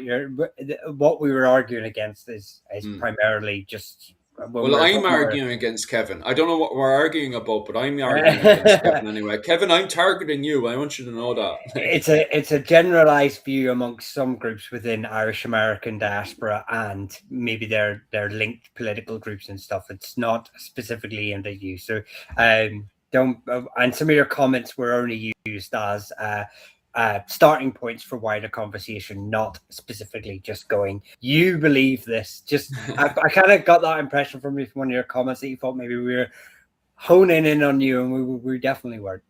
what we were arguing against is primarily just. Well, I'm arguing against Kevin. I don't know what we're arguing about, but I'm arguing against Kevin anyway. Kevin, I'm targeting you. I want you to know that. It's a generalized view amongst some groups within Irish American diaspora and maybe their linked political groups and stuff. It's not specifically aimed at you. So don't. And some of your comments were only used as starting points for wider conversation, not specifically just going, you believe this. Just I kind of got that impression from one of your comments that you thought maybe we were honing in on you, and we definitely weren't.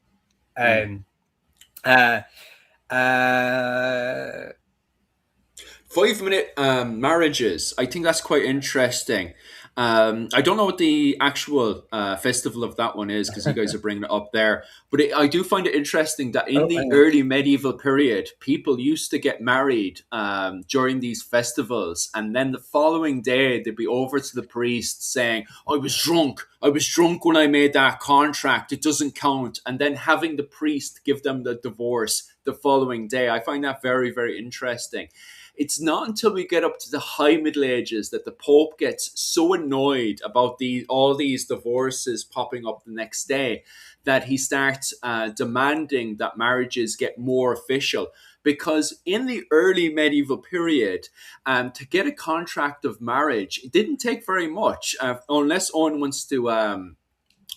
5-minute marriages. I think that's quite interesting. I don't know what the actual festival of that one is, because you guys are bringing it up there. But I do find it interesting that in the early medieval period, people used to get married during these festivals. And then the following day, they'd be over to the priest saying, I was drunk. I was drunk when I made that contract. It doesn't count. And then having the priest give them the divorce the following day. I find that very, very interesting. It's not until we get up to the high Middle Ages that the Pope gets so annoyed about all these divorces popping up the next day that he starts demanding that marriages get more official. Because in the early medieval period, to get a contract of marriage, it didn't take very much, unless Owen wants to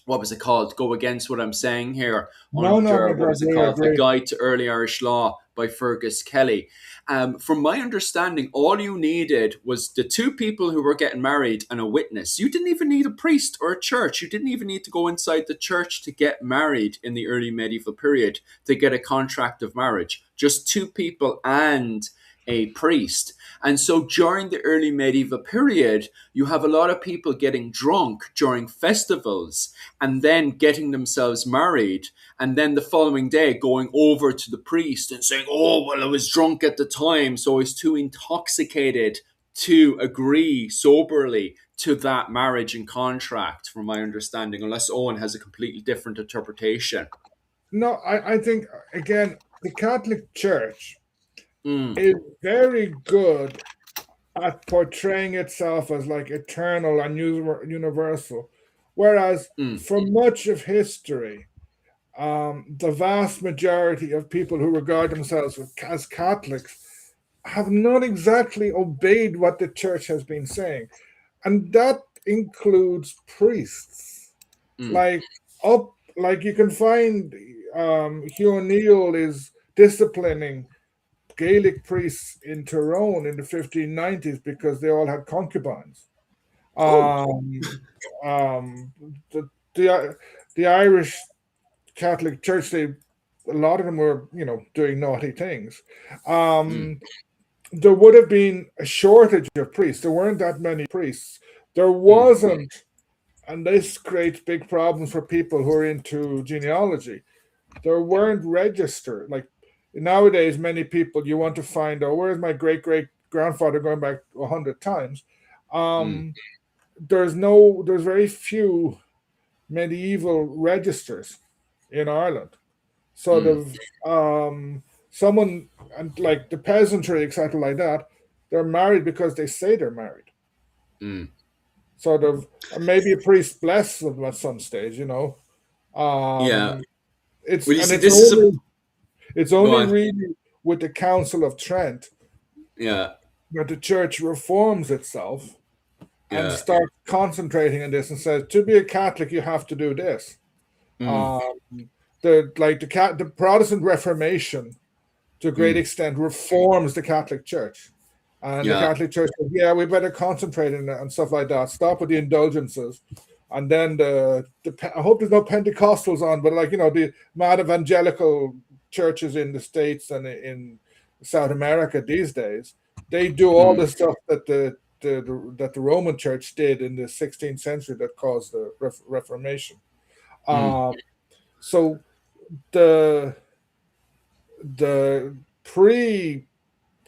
what was it called? Go against what I'm saying here No, no, under no, what was it agree, called? A agree. Guide to Early Irish Law by Fergus Kelly. From my understanding, all you needed was the two people who were getting married and a witness. You didn't even need a priest or a church. You didn't even need to go inside the church to get married in the early medieval period to get a contract of marriage. Just two people and a priest. And so during the early medieval period, you have a lot of people getting drunk during festivals and then getting themselves married. And then the following day going over to the priest and saying, oh, well, I was drunk at the time, so I was too intoxicated to agree soberly to that marriage and contract, from my understanding, unless Owen has a completely different interpretation. No, I think, again, the Catholic Church Mm, is very good at portraying itself as like eternal and universal. Whereas mm, for much of history, the vast majority of people who regard themselves as Catholics have not exactly obeyed what the church has been saying. And that includes priests. mm. Like like you can find Hugh O'Neill is disciplining Gaelic priests in Tyrone in the 1590s because they all had concubines. Oh, Um, um, the, the the Irish Catholic Church, a lot of them were, doing naughty things. mm, Um, there would have been a shortage of priests. There weren't that many priests. There mm, wasn't, and this creates big problems for people who are into genealogy. There weren't registered. Like nowadays, many people, you want to find out, where's my great great grandfather going back 100 times. mm, Um, there's very few medieval registers in Ireland. Sort mm, of someone, and like the peasantry, etc., like that, they're married because they say they're married. mm. Sort of, maybe a priest blesses them at some stage. Yeah. Um, it's Well, you and see, it's this is a only it's go only on. really with the Council of Trent Yeah, that the church reforms itself and yeah. starts concentrating on this and says, to be a Catholic, you have to do this. Mm, Um, the Protestant Reformation, to a great mm, extent, reforms the Catholic Church. And the yeah. Catholic Church says, yeah, we better concentrate on it and stuff like that. Stop with the indulgences. And then I hope there's no Pentecostals on, but like, the mad evangelical churches in the States and in South America these days, they do all Mm, the stuff that the Roman Church did in the 16th century that caused the Reformation. mm, Um, so the the pre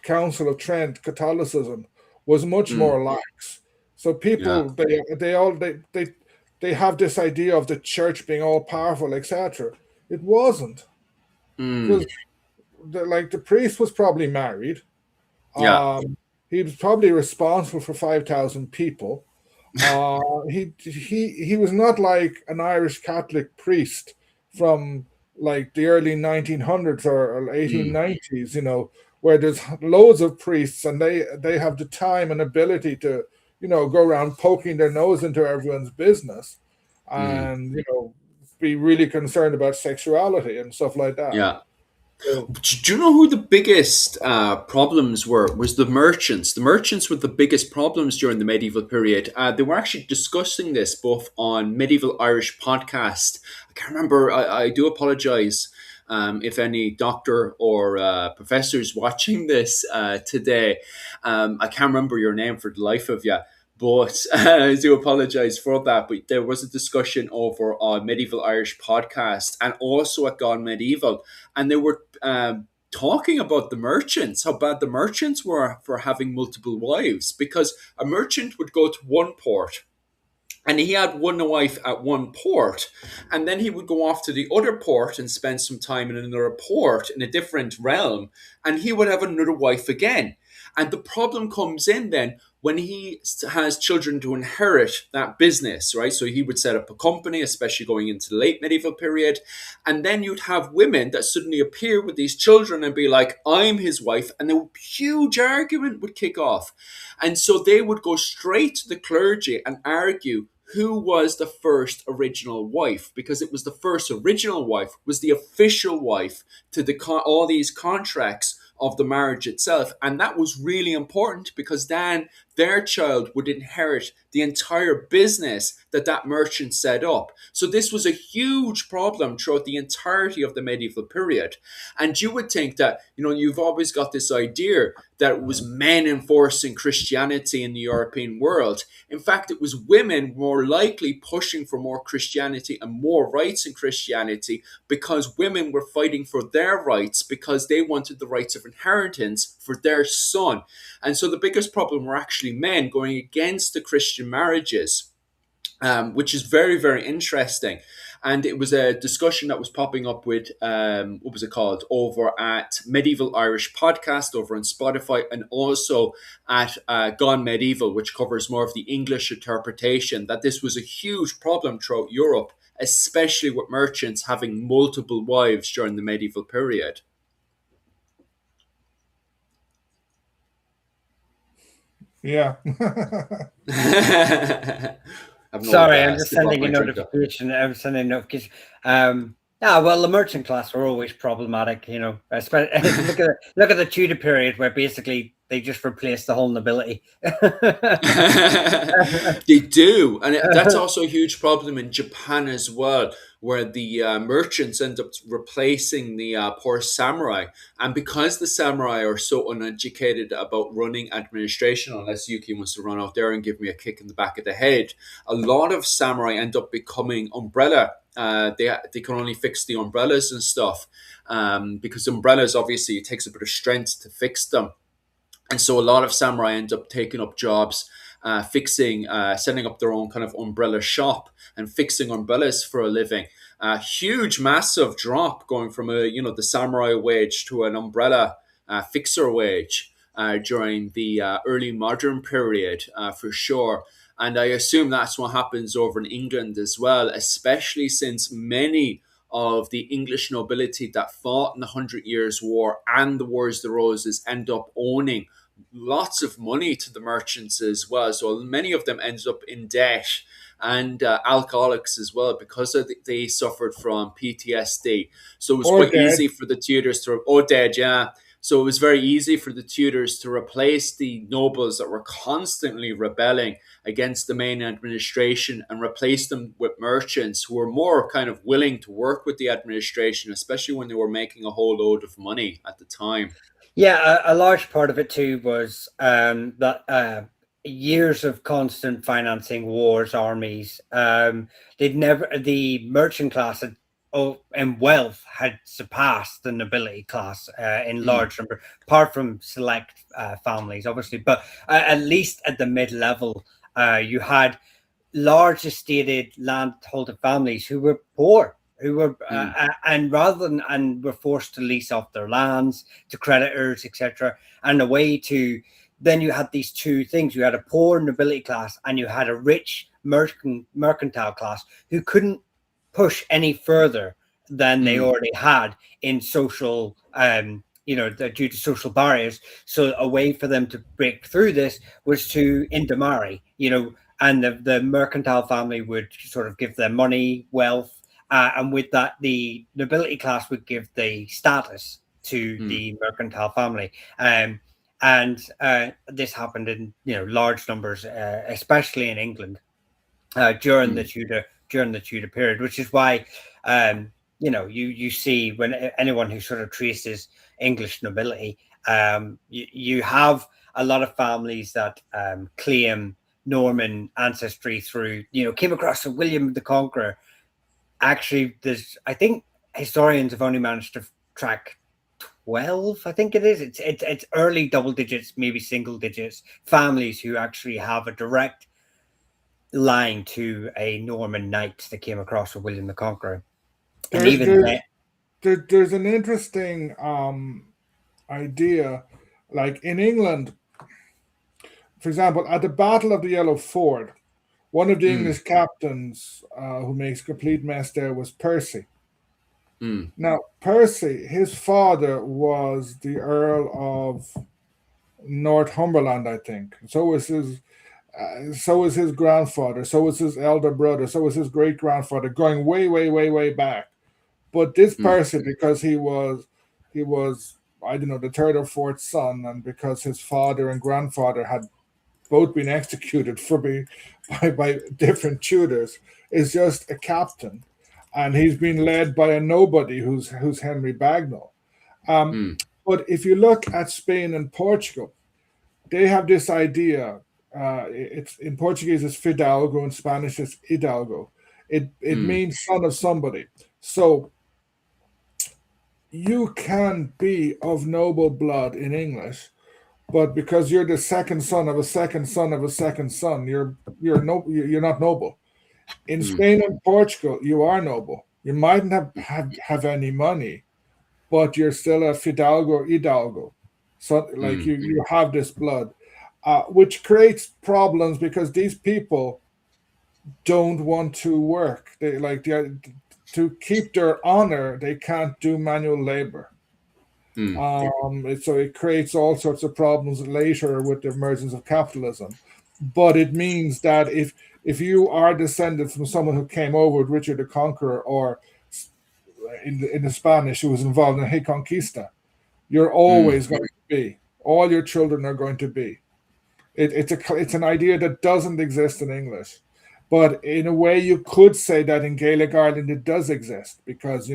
Council of Trent Catholicism was much mm, more lax. So yeah. people they have this idea of the church being all powerful, etc. It wasn't, Mm, because the priest was probably married. yeah. Um, he was probably responsible for 5,000 people. He was not like an Irish Catholic priest from like the early 1900s or Mm, 1890s, where there's loads of priests and they have the time and ability to, go around poking their nose into everyone's business mm, and, be really concerned about sexuality and stuff like that. yeah. So, Do you know who the biggest problems were? Was the merchants. The merchants were the biggest problems during the medieval period. They were actually discussing this both on Medieval Irish podcast. I can't remember. I do apologize if any doctor or professor is watching this today. I can't remember your name for the life of you. But I do apologize for that. But there was a discussion over on Medieval Irish podcast and also at Gone Medieval, and they were talking about the merchants, how bad the merchants were for having multiple wives, because a merchant would go to one port And he had one wife at one port, and then he would go off to the other port and spend some time in another port in a different realm, and he would have another wife again. And the problem comes in then when he has children to inherit that business, right? So he would set up a company, especially going into the late medieval period. And then you'd have women that suddenly appear with these children and be like, I'm his wife. And a huge argument would kick off. And so they would go straight to the clergy and argue who was the first original wife, because it was the first original wife, was the official wife to all these contracts of the marriage itself. And that was really important, because then their child would inherit the entire business that merchant set up. So this was a huge problem throughout the entirety of the medieval period. And you would think that, you've always got this idea that it was men enforcing Christianity in the European world. In fact, it was women more likely pushing for more Christianity and more rights in Christianity, because women were fighting for their rights, because they wanted the rights of inheritance for their son. And so the biggest problem were actually men going against the Christian marriages, which is very, very interesting. And it was a discussion that was popping up with, what was it called, over at Medieval Irish Podcast over on Spotify, and also at Gone Medieval, which covers more of the English interpretation, that this was a huge problem throughout Europe, especially with merchants having multiple wives during the medieval period. Yeah. Sorry, I'm just sending a notification. I'm sending a notification. Well, the merchant class were always problematic, Especially look at the Tudor period, where basically they just replaced the whole nobility. They do, and that's also a huge problem in Japan as well, where the merchants end up replacing the poor samurai. And because the samurai are so uneducated about running administration, unless Yuki wants to run out there and give me a kick in the back of the head, a lot of samurai end up becoming umbrella. They can only fix the umbrellas and stuff, because umbrellas, obviously, it takes a bit of strength to fix them. And so a lot of samurai end up taking up jobs, setting up their own kind of umbrella shop and fixing umbrellas for a living. A huge, massive drop going from the samurai wage to an umbrella fixer wage during the early modern period, for sure. And I assume that's what happens over in England as well, especially since many of the English nobility that fought in the 100 Years' War and the Wars of the Roses end up owning lots of money to the merchants as well. So many of them ended up in debt and alcoholics as well, because they suffered from PTSD. So it was quite easy for the Tudors dead, yeah. So it was very easy for the Tudors to replace the nobles that were constantly rebelling against the main administration and replace them with merchants who were more kind of willing to work with the administration, especially when they were making a whole load of money at the time. Yeah, a large part of it too was that years of constant financing wars, armies. The merchant class in wealth had surpassed the nobility class in large number, apart from select families, obviously. But at least at the mid-level, you had large estated landholder families who were poor, who were and were forced to lease off their lands to creditors, etc. And a way to then you had these two things: you had a poor nobility class and you had a rich mercantile class who couldn't push any further than they already had in social due to social barriers. So a way for them to break through this was to intermarry, and the mercantile family would sort of give them money, wealth, and with that, the nobility class would give the status to the mercantile family. And this happened in large numbers, especially in England during the Tudor period, which is why you see when anyone who sort of traces English nobility, you have a lot of families that claim Norman ancestry through, came across William the Conqueror. Actually, I think historians have only managed to track 12, I think it is. It's early double digits, maybe single digits, families who actually have a direct line to a Norman knight that came across with William the Conqueror. And There, even there, then, there's an interesting idea, like in England, for example, at the Battle of the Yellow Ford, one of the English captains who makes a complete mess there was Percy. Now, Percy, his father was the Earl of Northumberland, I think. So was his grandfather. So was his elder brother. So was his great grandfather, going way, way, way, way back. But this Percy, because he was, I don't know, the third or fourth son, and because his father and grandfather had both been executed for by different tutors, is just a captain, and he's been led by a nobody who's Henry Bagnall. But if you look at Spain and Portugal, they have this idea. It's in Portuguese it's fidalgo, in Spanish it's hidalgo. It means son of somebody. So you can be of noble blood in English, but because you're the second son of a second son of a second son, you're not noble. In Spain and Portugal, you are noble. You mightn't have any money, but you're still a fidalgo or hidalgo. So like you have this blood, which creates problems because these people don't want to work. To keep their honor, they can't do manual labor. So it creates all sorts of problems later with the emergence of capitalism. But it means that if you are descended from someone who came over with Richard the Conqueror, or in the Spanish who was involved in Reconquista, you're always going to be. All your children are going to be. It's an idea that doesn't exist in English, but in a way you could say that in Gaelic Ireland it does exist, because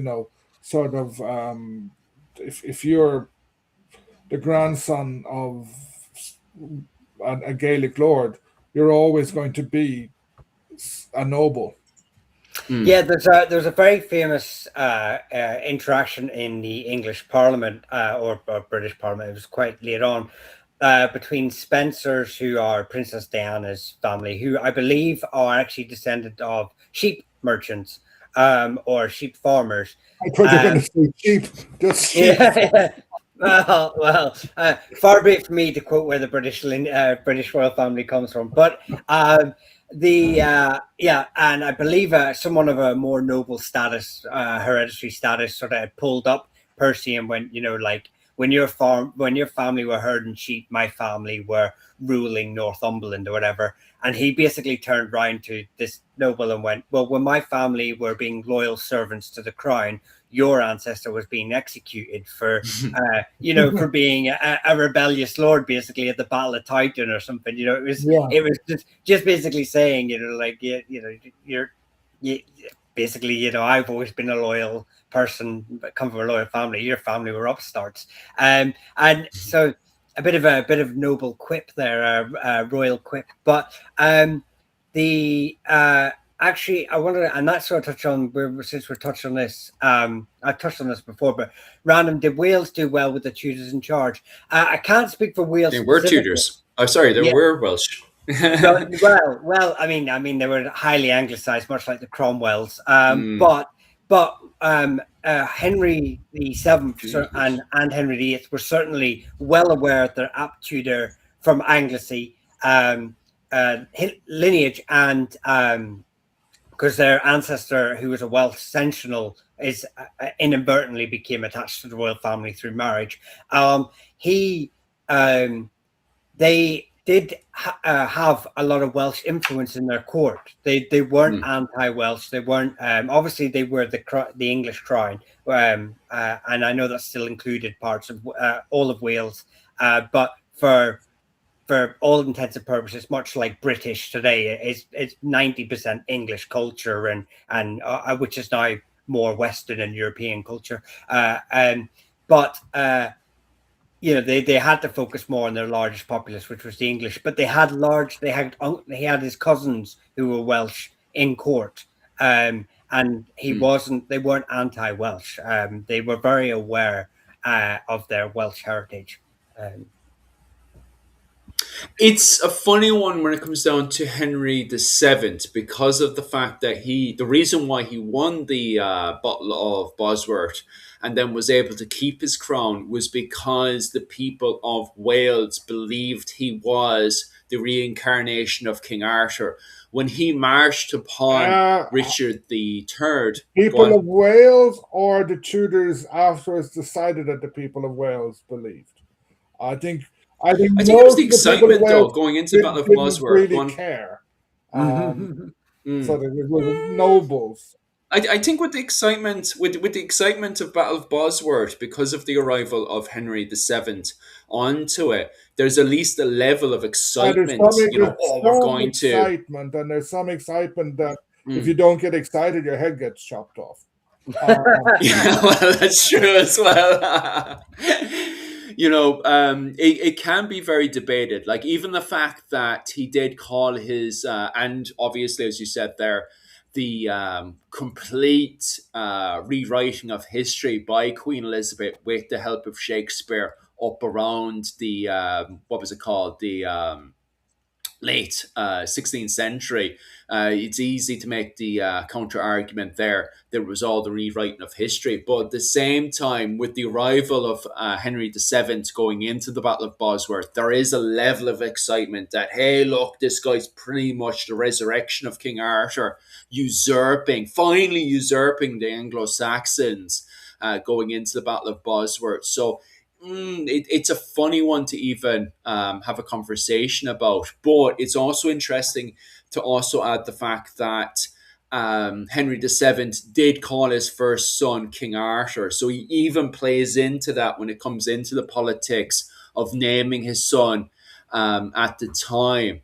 sort of if you're the grandson of a Gaelic lord, you're always going to be a noble. Yeah, there's a very famous interaction in the English Parliament or British Parliament. It was quite late on between Spencers, who are Princess Diana's family, who I believe are actually descended of sheep merchants or sheep farmers. I thought you were going to say sheep, just sheep. Yeah. Well, far be it from me to quote where the British royal family comes from, but and I believe someone of a more noble status, hereditary status, sort of pulled up Percy and went, like when your family were herding sheep, my family were ruling Northumberland or whatever. And he basically turned round to this noble and went, well, when my family were being loyal servants to the crown, your ancestor was being executed for, for being a rebellious lord, basically at the Battle of Towton or something. It was just basically saying, basically, I've always been a loyal person, but come from a loyal family. Your family were upstarts, and so a bit of noble quip there, royal quip. But actually, I wanted to, and that's sort of touch on, since we're touched on this, I touched on this before, but random, did Wales do well with the tutors in charge? I can't speak for Wales. They were tutors. Oh, sorry, they were Welsh. well, I mean, they were highly anglicised, much like the Cromwells. But Henry VII and Henry VIII were certainly well aware of their apt tutor from Anglesey lineage, and because their ancestor, who was a Welsh seneschal, is inadvertently became attached to the royal family through marriage. They did have a lot of Welsh influence in their court. They weren't anti-Welsh. They weren't. Obviously, they were the English crown, and I know that still included parts of all of Wales. But for all intents and purposes, much like British today, it's 90% English culture, and which is now more Western and European culture. But they had to focus more on their largest populace, which was the English. But he had his cousins who were Welsh in court, and he wasn't. They weren't anti-Welsh. They were very aware of their Welsh heritage. It's a funny one when it comes down to Henry VII because of the fact that the reason why he won the Battle of Bosworth and then was able to keep his crown was because the people of Wales believed he was the reincarnation of King Arthur. When he marched upon Uh, Richard III, go People on. of Wales or the Tudors afterwards decided that the people of Wales believed. I think I think I think it was most the of the people of excitement though Wales going into the Battle of didn't Bosworth. Go really on. care. Mm. So that it was nobles. I think with the excitement with the excitement of Battle of Bosworth because of the arrival of Henry VII onto it, there's at least a level of excitement. There's Oh, we're some going to. excitement, and there's some excitement that if you Mm. don't get excited, your head gets chopped off. Um, Yeah, well, that's true as well. It can be very debated. Like even the fact that he did call his, and obviously, as you said there, the complete rewriting of history by Queen Elizabeth with the help of Shakespeare up around the what was it called, the late 16th century. It's easy to make the counter argument there that it was all the rewriting of history. But at the same time, with the arrival of Henry VII going into the Battle of Bosworth, there is a level of excitement that, hey, look, this guy's pretty much the resurrection of King Arthur, finally usurping the Anglo-Saxons going into the Battle of Bosworth. So it's a funny one to even have a conversation about, but it's also interesting to also add the fact that Henry VII did call his first son King Arthur, so he even plays into that when it comes into the politics of naming his son at the time.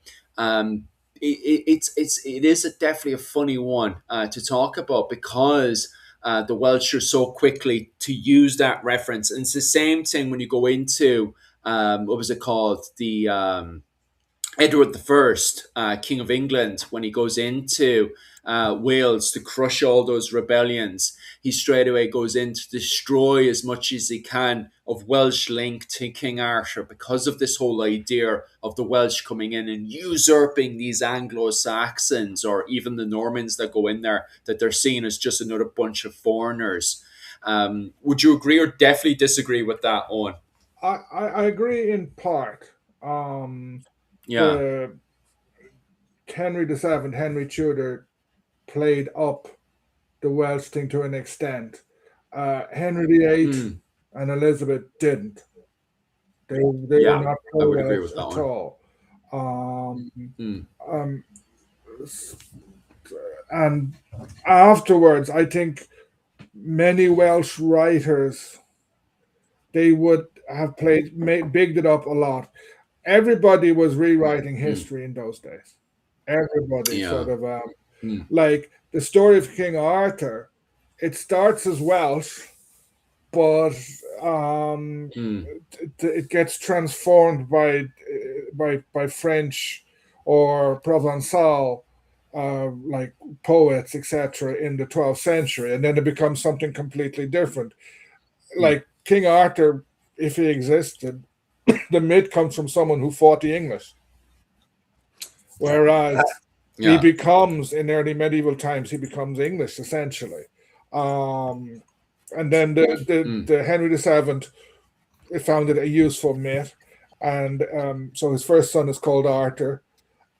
It is definitely a funny one to talk about because the Welsh are so quickly to use that reference. And it's the same thing when you go into what was it called? The Edward the First, King of England, when he goes into Wales to crush all those rebellions, he straight away goes in to destroy as much as he can of Welsh link to King Arthur because of this whole idea of the Welsh coming in and usurping these Anglo-Saxons or even the Normans that go in there, that they're seen as just another bunch of foreigners. Would you agree or definitely disagree with that, Owen? I agree in part. Yeah. The Henry VII, Henry Tudor played up the Welsh thing to an extent. Henry VIII Mm. and Elizabeth didn't. They were Yeah, not I would agree pro-Welsh with that at one. all. Um, Mm. um, and afterwards, I think many Welsh writers they would have bigged it up a lot. Everybody was rewriting Mm. history in those days. Everybody Yeah. sort of Mm. like the story of King Arthur. It starts as Welsh, but Mm. it gets transformed by French or Provençal, like poets, etc., in the 12th century, and then it becomes something completely different. Mm. Like King Arthur, if he existed, the myth comes from someone who fought the English, whereas he Yeah. becomes in early medieval times he becomes English essentially. Um, and then Mm. the Henry VII founded a useful myth, and so his first son is called Arthur.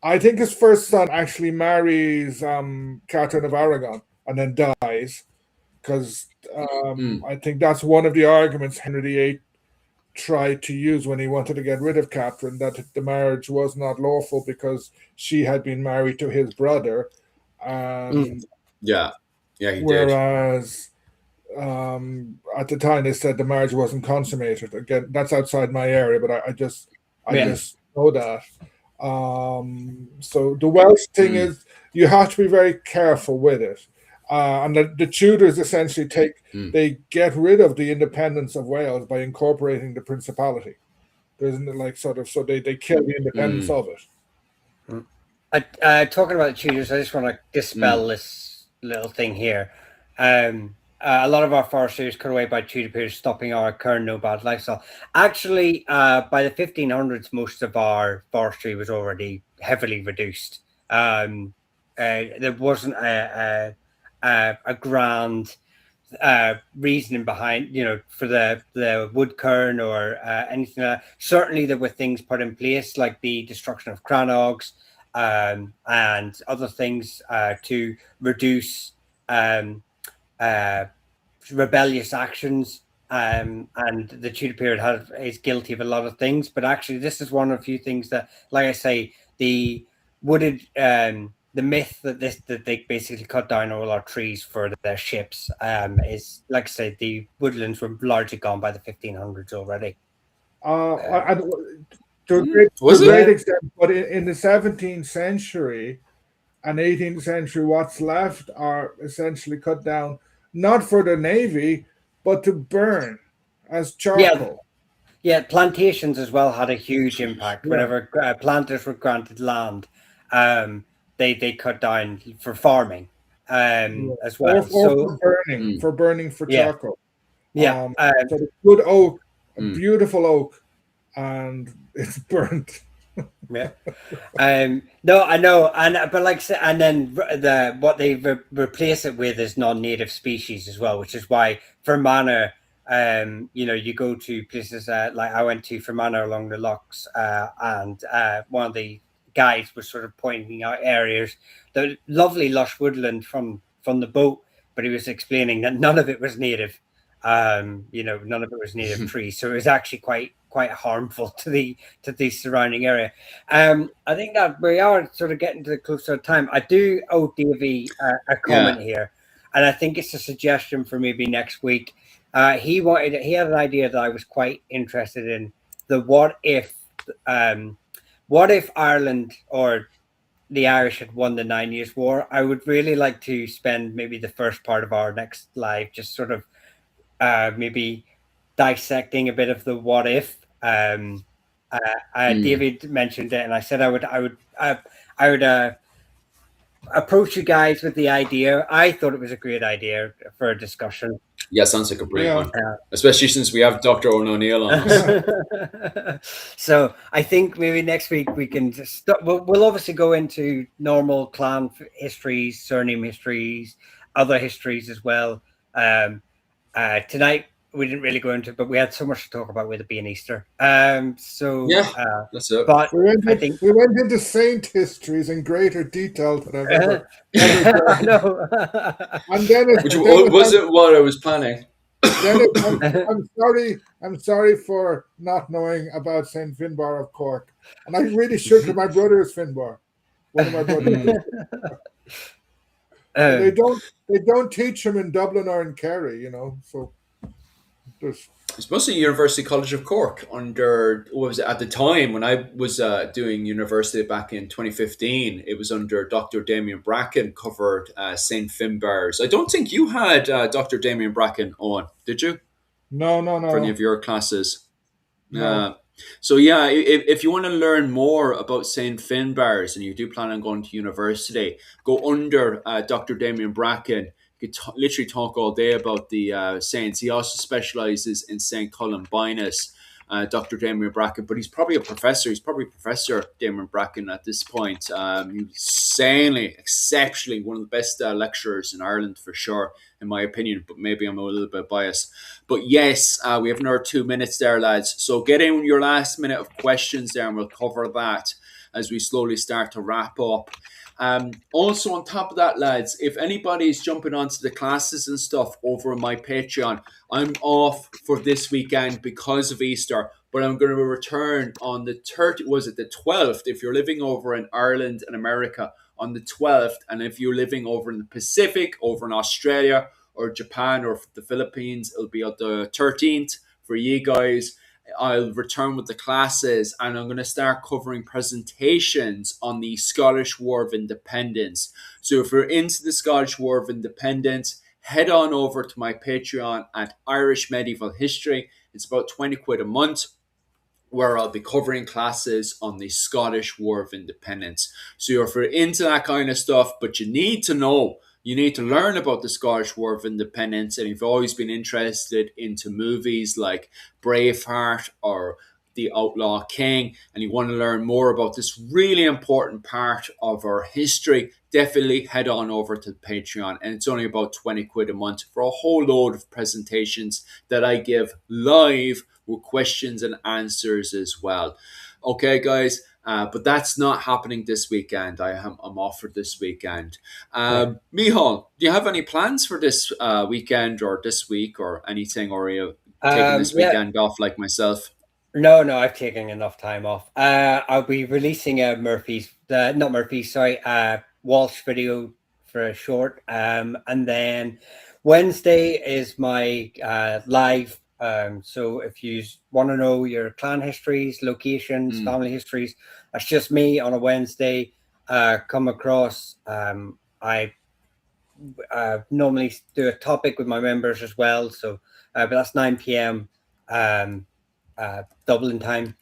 I think his first son actually marries Catherine of Aragon and then dies because Mm. I think that's one of the arguments Henry VIII tried to use when he wanted to get rid of Catherine, that the marriage was not lawful because she had been married to his brother, Mm. Yeah. Yeah, he did. whereas at the time they said the marriage wasn't consummated. Again, that's outside my area, but I Yeah. just know that. So the Welsh thing Mm. is you have to be very careful with it. And the Tudors essentially Mm. they get rid of the independence of Wales by incorporating the principality. There's like sort of so they kill the independence Mm. of it. Talking about Tudors, I just want to Mm. dispel this little thing here. Um, a lot of our forestry was cut away by Tudor periods, stopping our current nomad lifestyle. Actually, by the 1500s, most of our forestry was already heavily reduced. There wasn't a grand reasoning behind, for the wood kern or anything like that. Certainly, there were things put in place like the destruction of crannogs and other things to reduce uh, rebellious actions. And the Tudor period is guilty of a lot of things, but actually, this is one of a few things that, like I say, the wooded, the myth that they basically cut down all our trees for their ships, is, like I say, the woodlands were largely gone by the 1500s already. And to a Was great it? extent, but in the 17th century and 18th century, what's left are essentially cut down not for the navy, but to burn as Yeah, charcoal. yeah, plantations as well had a huge Jeez. impact. Yeah, Whenever planters were granted land, um, they cut down for farming, yeah. as Or, well. or So Mm, for burning for yeah, charcoal. yeah, So the good oak, a mm. beautiful oak, and it's burnt. yeah. No, I know, and but like, and then what they replace it with is non-native species as well, which is why Fermanagh, you go to places like I went to Fermanagh along the locks, and one of the guides was sort of pointing out areas, the lovely lush woodland from the boat, but he was explaining that none of it was native. None of it was native trees, so it was actually quite harmful to the surrounding area. I think that we are sort of getting to the closer time. I do owe Davey a comment Yeah. here, and I think it's a suggestion for maybe next week. He had an idea that I was quite interested in. The um, what if Ireland or the Irish had won the 9 Years' War? I would really like to spend maybe the first part of our next live just sort of maybe dissecting a bit of the what if. Mm. David mentioned it, and I said I would approach you guys with the idea. I thought it was a great idea for a discussion. Yeah, sounds like a brilliant Yeah. one. Especially since we have Dr. O'Neill on us. So I think maybe next week we can just we'll obviously go into normal clan histories, surname histories, other histories as well. Tonight we didn't really go into it, but we had so much to talk about with it being Easter. Yeah, that's it. But I think We went into saint histories in greater detail than I've ever I done. know. And then Which it was it what I was planning? I'm sorry for not knowing about Saint Finbar of Cork, and I really should because my brother is Finbar, one of my brothers. Mm. But Um, they don't teach him in Dublin or in Kerry, So there's It's mostly University College of Cork under, what was it, at the time when I was doing university back in 2015, it was under Dr. Damien Bracken, covered St. Finbar's. I don't think you had Dr. Damien Bracken on, did you? For any no of your classes? no. So yeah, if you want to learn more about St. Finbar's and you do plan on going to university, go under Dr. Damien Bracken. You could literally talk all day about the saints. He also specializes in St. Columbinus, Dr. Damien Bracken, but he's probably a professor. He's probably Professor Damien Bracken at this point. He's insanely, exceptionally one of the best lecturers in Ireland for sure, in my opinion, but maybe I'm a little bit biased. But yes, we have another 2 minutes there, lads. So get in your last minute of questions there, and we'll cover that as we slowly start to wrap up. Also, on top of that, lads, if anybody's jumping onto the classes and stuff over on my Patreon, I'm off for this weekend because of Easter, but I'm going to return on the 30th, was it the 12th, if you're living over in Ireland and America, on the 12th, and if you're living over in the Pacific, over in Australia, or Japan, or the Philippines, it'll be on the 13th for you guys. I'll return with the classes and I'm going to start covering presentations on the Scottish War of Independence. So if you're into the Scottish War of Independence, head on over to my Patreon at Irish Medieval History. It's about 20 quid a month, where I'll be covering classes on the Scottish War of Independence. So if you're into that kind of stuff, but you need to know, you need to learn about the Scottish War of Independence, and you've always been interested into movies like Braveheart or The Outlaw King, and you want to learn more about this really important part of our history, definitely head on over to Patreon. And it's only about 20 quid a month for a whole load of presentations that I give live with questions and answers as well. Okay, guys, but that's not happening this weekend. I'm off for this weekend. Mihal, do you have any plans for this weekend or this week or anything, or are you taking this Yeah. weekend off like myself? No, I've taken enough time off. I'll be releasing a Walsh video for a short. And then Wednesday is my live. So if you want to know your clan histories, locations, family histories, that's just me on a Wednesday. Come across. I normally do a topic with my members as well. So, but that's 9 p.m. Dublin time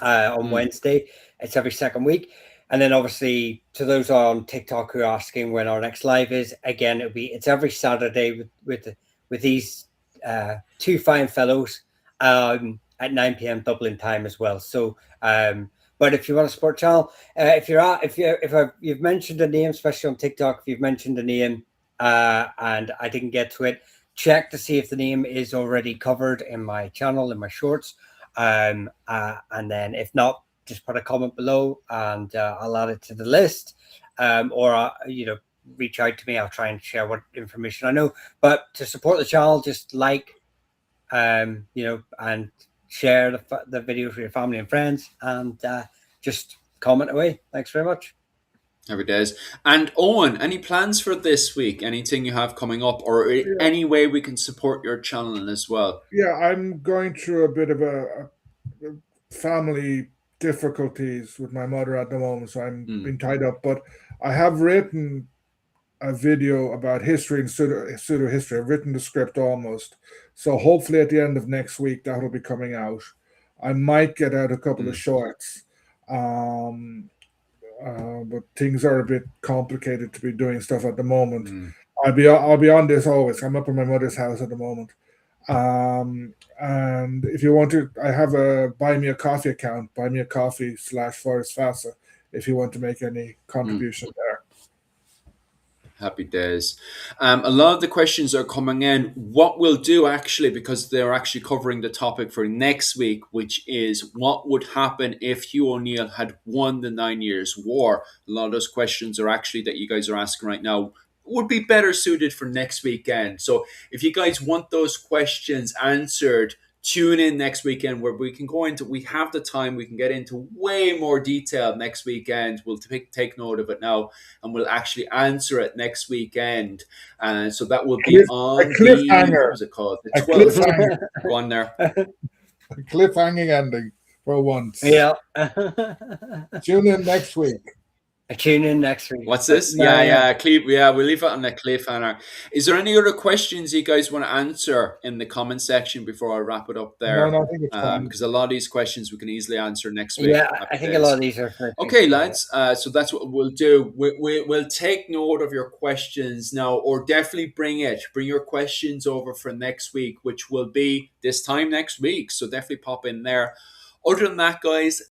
on Wednesday. It's every second week. And then obviously to those on TikTok who are asking when our next live is, again, it's every Saturday with these two fine fellows at 9 p.m. Dublin time as well. So but if you want to support channel, if you've mentioned a name, especially on TikTok, if you've mentioned a name and I didn't get to it, check to see if the name is already covered in my channel, in my shorts. And then if not, just put a comment below and I'll add it to the list. Or reach out to me. I'll try and share what information I know. But to support the channel, just like, and share the videos with your family and friends, and just comment away. Thanks very much. Every days. And Owen, any plans for this week? Anything you have coming up, or any way we can support your channel as well? Yeah, I'm going through a bit of a family difficulties with my mother at the moment, so I'm being tied up. But I have written a video about history and pseudo history. I've written the script almost, so hopefully at the end of next week that will be coming out. I might get out a couple of shorts, but things are a bit complicated to be doing stuff at the moment. I'll be on this always. I'm up in my mother's house at the moment. And if you want to, I have a buy me a coffee account, buy me a coffee/Forest Fasa, if you want to make any contribution there. Happy days. A lot of the questions are coming in. What we'll do actually, because they're actually covering the topic for next week, which is what would happen if Hugh O'Neill had won the 9 Years' War. A lot of those questions are actually that you guys are asking right now would be better suited for next weekend. So if you guys want those questions answered, tune in next weekend where we have the time, we can get into way more detail next weekend. We'll take note of it now and we'll actually answer it next weekend. So that will be on cliffhanger. What was it called? The 12th. Go on there. A cliffhanging ending for once. Yeah. Tune in next week. Tune in next week. What's this? Yeah. We'll leave it on the cliffhanger. Is there any other questions you guys want to answer in the comment section before I wrap it up there? No, I think it's fine. Because a lot of these questions we can easily answer next week. Yeah, I think a lot of these are for okay, lads. So that's what we'll do. We'll take note of your questions now, or definitely bring your questions over for next week, which will be this time next week. So definitely pop in there. Other than that, guys,